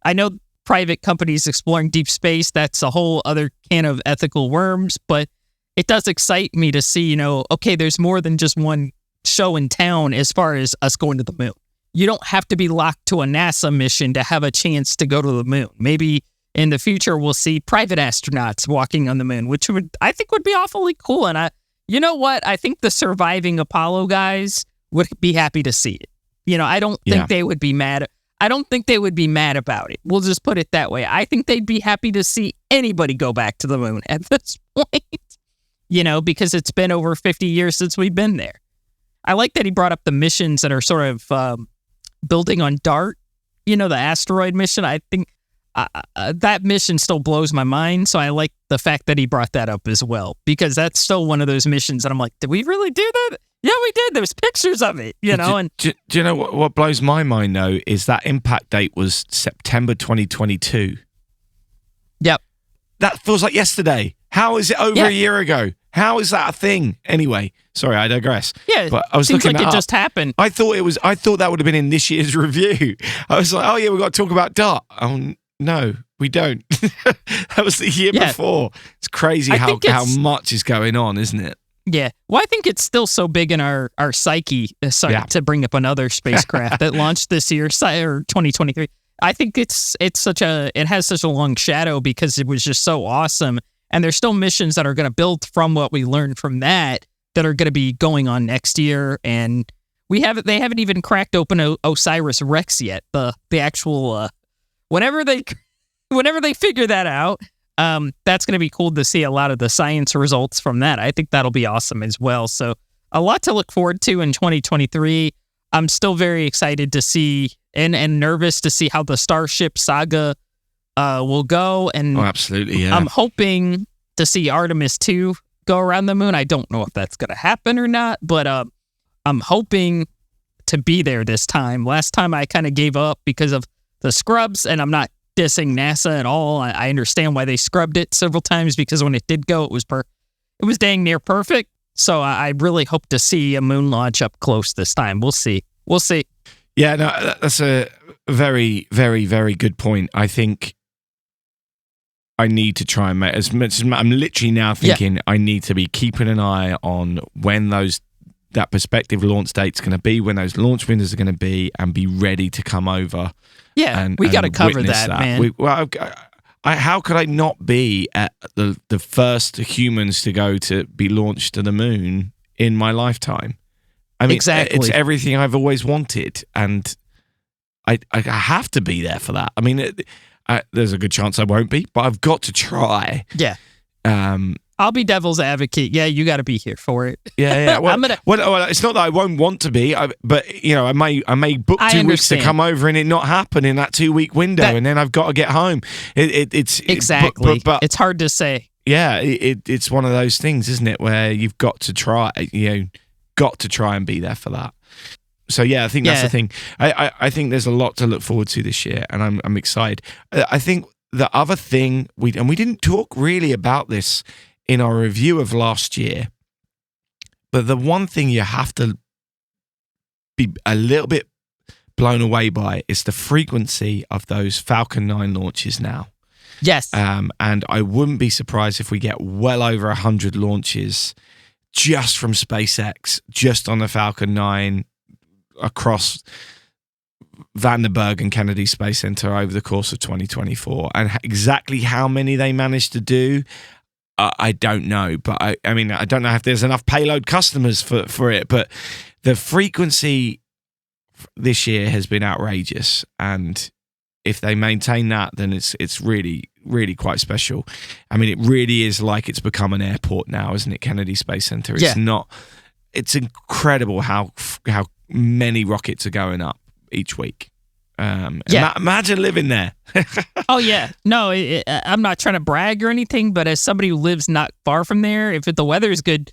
A: I know private companies exploring deep space, that's a whole other can of ethical worms, but it does excite me to see, okay, there's more than just one show in town as far as us going to the moon. You don't have to be locked to a NASA mission to have a chance to go to the moon. Maybe in the future we'll see private astronauts walking on the moon, which I think would be awfully cool. And you know what? I think the surviving Apollo guys would be happy to see it. I don't think they would be mad. I don't think they would be mad about it. We'll just put it that way. I think they'd be happy to see anybody go back to the moon at this point, because it's been over 50 years since we've been there. I like that he brought up the missions that are sort of building on DART, the asteroid mission. I think that mission still blows my mind. So I like the fact that he brought that up as well, because that's still one of those missions that I'm like, did we really do that? Yeah, we did. There's pictures of it,
B: Do you know what blows my mind, though, is that impact date was September 2022.
A: Yep.
B: That feels like yesterday. How is it over a year ago? How is that a thing? Anyway, sorry, I digress.
A: Yeah,
B: but I was
A: seems
B: looking
A: like it
B: up.
A: just happened.
B: I thought that would have been in this year's review. I was like, oh yeah, we've got to talk about DART. Oh no, we don't. That was the year before. It's crazy how much is going on, isn't it?
A: Yeah. Well, I think it's still so big in our psyche, to bring up another spacecraft that launched this year, or 2023. I think it has such a long shadow because it was just so awesome. And there's still missions that are going to build from what we learned from that are going to be going on next year. And they haven't even cracked open OSIRIS-REx yet. The actual, whenever they figure that out, that's going to be cool to see a lot of the science results from that. I think that'll be awesome as well. So a lot to look forward to in 2023. I'm still very excited to see and nervous to see how the Starship saga will go. And
B: absolutely, yeah.
A: I'm hoping to see Artemis 2 go around the moon. I don't know if that's going to happen or not, but I'm hoping to be there this time. Last time I kind of gave up because of the scrubs, and I'm not dissing NASA at all. I understand why they scrubbed it several times, because when it did go, it was dang near perfect. So I really hope to see a moon launch up close this time. We'll see.
B: Yeah, no, that's a very, very, very good point. I think I need to try and make as much as I'm literally now thinking I need to be keeping an eye on when that prospective launch date's going to be, when those launch windows are going to be, and be ready to come over.
A: Yeah, we got to cover that, man.
B: How could I not be at the first humans to be launched to the moon in my lifetime? I mean,
A: exactly.
B: It's everything I've always wanted, and I have to be there for that. I mean, there's a good chance I won't be, but I've got to try.
A: Yeah. I'll be devil's advocate. Yeah, you got to be here for it.
B: Yeah. Well, it's not that I won't want to be, but I may book 2 weeks to come over and it not happen in that 2 week window, and then I've got to get home. It's
A: exactly.
B: But
A: it's hard to say.
B: Yeah, it's one of those things, isn't it, where you've got to try. Got to try and be there for that. So yeah, I think that's the thing. I think there's a lot to look forward to this year, and I'm excited. I think the other thing we didn't talk really about this in our review of last year, but the one thing you have to be a little bit blown away by is the frequency of those Falcon 9 launches now.
A: Yes.
B: And I wouldn't be surprised if we get well over 100 launches just from SpaceX, just on the Falcon 9 across Vandenberg and Kennedy Space Center over the course of 2024. And exactly how many they managed to do, I don't know. But I mean, I don't know if there's enough payload customers for it, but the frequency this year has been outrageous. And if they maintain that, then it's really, really quite special. I mean, it really is like it's become an airport now, isn't it? Kennedy Space Center. It's not. It's incredible how many rockets are going up each week. Imagine living there.
A: Oh yeah, no, I'm not trying to brag or anything, but as somebody who lives not far from there, if the weather is good,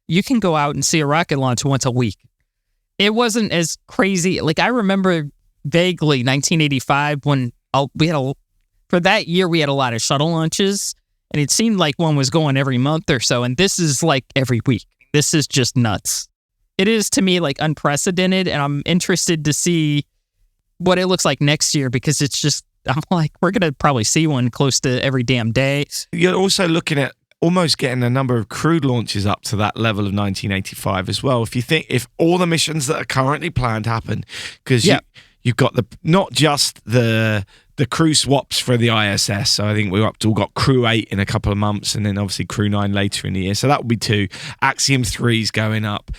A: you can go out and see a rocket launch once a week. It wasn't as crazy. Like, I remember vaguely 1985 when for that year we had a lot of shuttle launches, and it seemed like one was going every month or so, and this is like every week. This is just nuts. It is, to me, like unprecedented, and I'm interested to see what it looks like next year, because it's just, I'm like, we're going to probably see one close to every damn day.
B: You're also looking at almost getting a number of crewed launches up to that level of 1985 as well. If all the missions that are currently planned happen, because you've got not just the crew swaps for the ISS. So I think we've got Crew 8 in a couple of months, and then obviously Crew 9 later in the year. So that would be 2. Axiom 3's going up.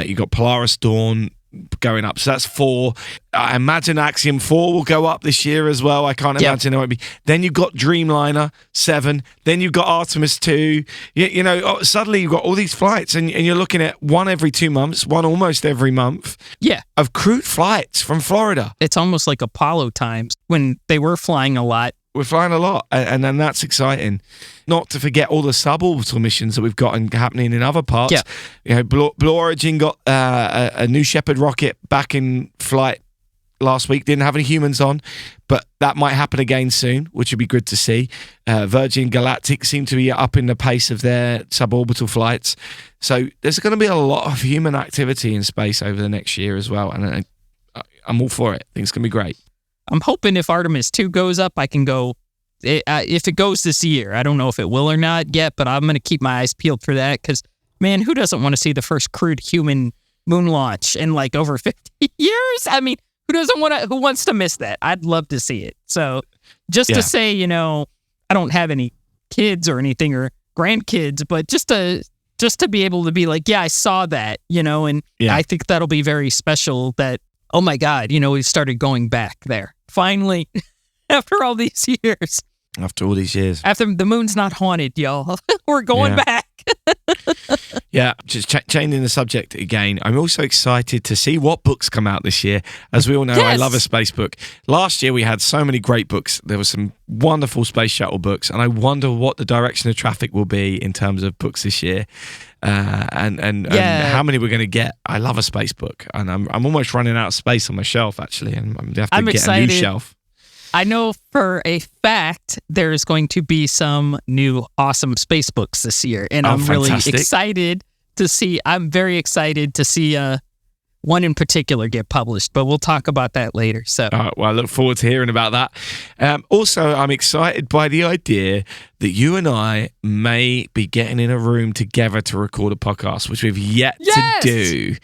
B: You've got Polaris Dawn going up. So that's 4. I imagine Axiom 4 will go up this year as well. I can't imagine it won't be. Then you've got Dreamliner 7. Then you've got Artemis 2. You know, suddenly you've got all these flights, and you're looking at one every 2 months, one almost every month.
A: Yeah.
B: Of crewed flights from Florida.
A: It's almost like Apollo times when they were flying a lot.
B: We're flying a lot, and then that's exciting. Not to forget all the suborbital missions that we've got happening in other parts.
A: Yeah.
B: You know, Blue Origin got a New Shepard rocket back in flight last week. Didn't have any humans on, but that might happen again soon, which would be good to see. Virgin Galactic seem to be up in the pace of their suborbital flights. So there's going to be a lot of human activity in space over the next year as well, and I'm all for it. I think it's going to be great.
A: I'm hoping if Artemis 2 goes up, I can go. If it goes this year, I don't know if it will or not yet, but I'm going to keep my eyes peeled for that, because, man, who doesn't want to see the first crewed human moon launch in like over 50 years? I mean, who wants to miss that? I'd love to see it. So just to say, you know, I don't have any kids or anything or grandkids, but just to be able to be like, yeah, I saw that, you know, and I think that'll be very special that, oh my God, you know, we started going back there. Finally, after all these years.
B: After all these years.
A: After the moon's not haunted, y'all. We're going back.
B: Just changing the subject again. I'm also excited to see what books come out this year. As we all know, I love a space book. Last year, we had so many great books. There were some wonderful space shuttle books, and I wonder what the direction of traffic will be in terms of books this year. And how many we're going to get. I love a space book, and I'm almost running out of space on my shelf, actually, and I'm going to have to get
A: excited.
B: a new shelf.
A: I know for a fact there's going to be some new awesome space books this year, and I'm really excited to see. I'm very excited to see one in particular get published, but we'll talk about that later. So,
B: well, I look forward to hearing about that. Also, I'm excited by the idea that you and I may be getting in a room together to record a podcast, which we've yet to do.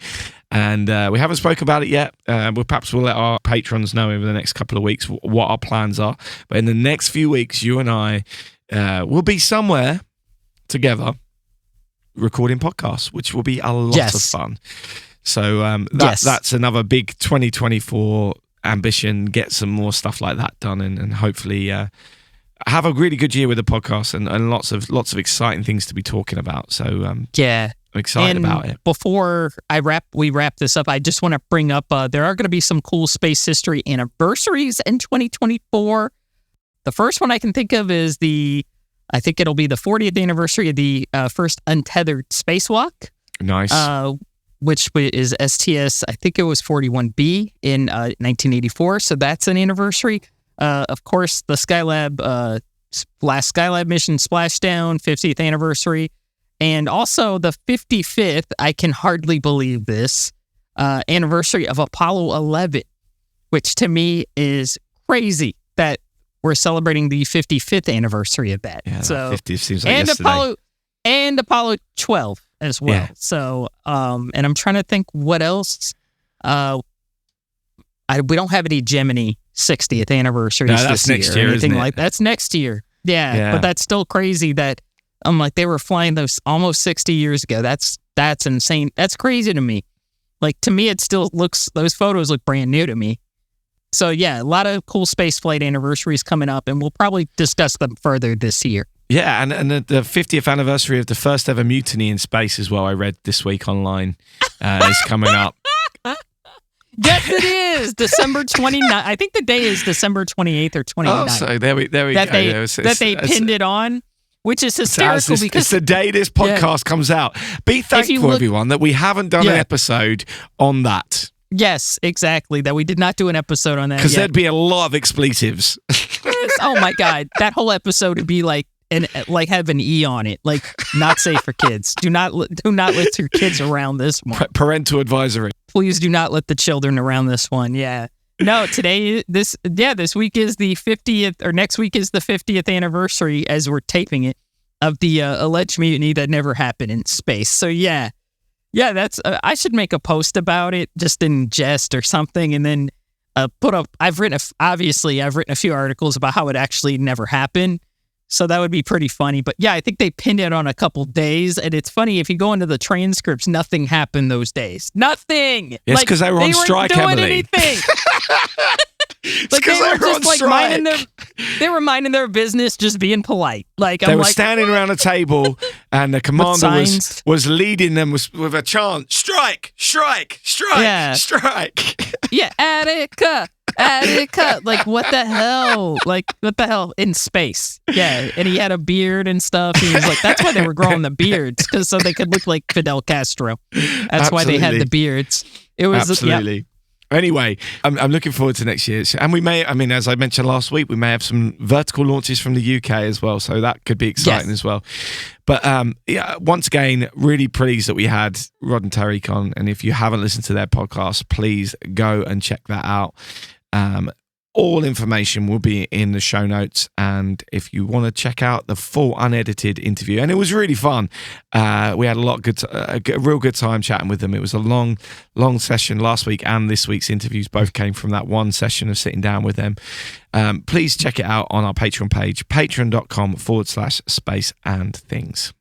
B: And we haven't spoken about it yet. Perhaps we'll let our patrons know over the next couple of weeks what our plans are. But in the next few weeks, you and I will be somewhere together recording podcasts, which will be a lot of fun. So that's another big 2024 ambition. Get some more stuff like that done, and hopefully have a really good year with the podcast and lots of exciting things to be talking about. So I'm excited about it.
A: Before we wrap this up, I just want to bring up there are going to be some cool space history anniversaries in 2024. The first one I can think of is I think it'll be the 40th anniversary of the first untethered spacewalk.
B: Nice.
A: Which is STS, I think it was 41B in 1984. So that's an anniversary. Of course, the Skylab, last Skylab mission splashdown, 50th anniversary, and also the 55th, I can hardly believe this, anniversary of Apollo 11, which to me is crazy that we're celebrating the 55th anniversary of that.
B: Yeah,
A: so
B: 50 seems like
A: and
B: yesterday.
A: Apollo 12 as well.
B: Yeah.
A: So, and I'm trying to think what else. We don't have any Gemini 60th anniversaries
B: No, that's
A: this
B: next
A: year.
B: year,
A: Anything
B: isn't it?
A: like that's next year. Yeah, but that's still crazy that I'm like they were flying those almost 60 years ago. That's insane. That's crazy to me. Like to me, it still looks those photos look brand new to me. So yeah, a lot of cool spaceflight anniversaries coming up, and we'll probably discuss them further this year.
B: Yeah, and the 50th anniversary of the first ever mutiny in space as well, I read this week online, is coming up.
A: Yes, it is. December 29th. I think the day is December 28th or 29th.
B: Oh, so there we go.
A: That they pinned it on, which is hysterical because
B: it's the day this podcast comes out. Be thankful, everyone, that we haven't done an episode on that.
A: Yes, exactly. That we did not do an episode on that
B: because
A: yet.
B: there'd be a lot of expletives.
A: Oh my God, that whole episode would be like have an E on it, like not safe for kids. Do not let your kids around this one.
B: Parental advisory.
A: Please do not let the children around this one. Yeah. No, this week is the 50th, or next week is the 50th anniversary as we're taping it of the alleged mutiny that never happened in space. So yeah, that's I should make a post about it just in jest or something, and then put up. I've written a few articles about how it actually never happened. So that would be pretty funny. But yeah, I think they pinned it on a couple days. And it's funny, if you go into the transcripts, nothing happened those days. Nothing.
B: Yes, because they were on strike,
A: Emily.
B: Anything.
A: Like they were just like they were minding their business, just being polite. Like
B: they were standing around a table, and the commander was leading them with a chant: "Strike! Strike! Strike! Strike!"
A: Yeah, Attica. Like what the hell in space? Yeah, and he had a beard and stuff. He was like, that's why they were growing the beards, because so they could look like Fidel Castro. That's why they had the beards. It was
B: absolutely. Yep. Anyway, I'm looking forward to next year. And we may, as I mentioned last week, we may have some vertical launches from the UK as well. So that could be exciting as well. But once again, really pleased that we had Rod and Tariq on. And if you haven't listened to their podcast, please go and check that out. All information will be in the show notes, and if you want to check out the full unedited interview, and it was really fun. We had a real good time chatting with them. It was a long session last week, and this week's interviews both came from that one session of sitting down with them. Please check it out on our Patreon page, patreon.com/space and things.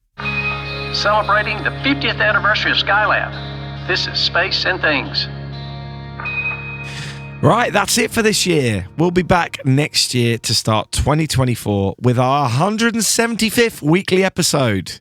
D: Celebrating the 50th anniversary of Skylab. This is Space and Things.
B: Right, that's it for this year. We'll be back next year to start 2024 with our 175th weekly episode.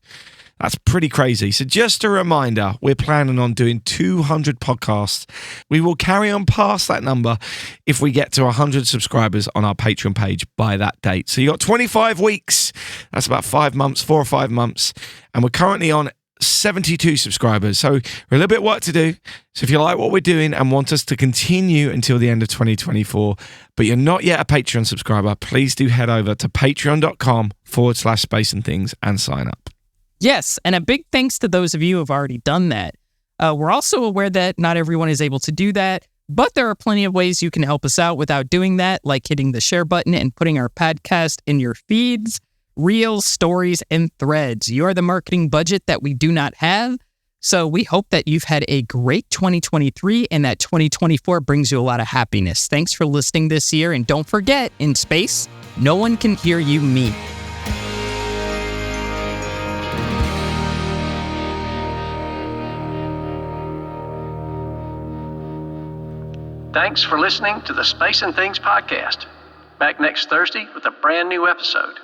B: That's pretty crazy. So just a reminder, we're planning on doing 200 podcasts. We will carry on past that number if we get to 100 subscribers on our Patreon page by that date. So you got 25 weeks. That's about 4 or 5 months. And we're currently on 72 subscribers. So we're a little bit of work to do. So if you like what we're doing and want us to continue until the end of 2024, but you're not yet a Patreon subscriber, please do head over to patreon.com/space and things and sign up.
A: Yes. And a big thanks to those of you who have already done that. We're also aware that not everyone is able to do that, but there are plenty of ways you can help us out without doing that, like hitting the share button and putting our podcast in your feeds, reels, stories, and threads. You're the marketing budget that we do not have. So we hope that you've had a great 2023 and that 2024 brings you a lot of happiness. Thanks for listening this year. And don't forget, in space, no one can hear you me.
D: Thanks for listening to the Space and Things podcast. Back next Thursday with a brand new episode.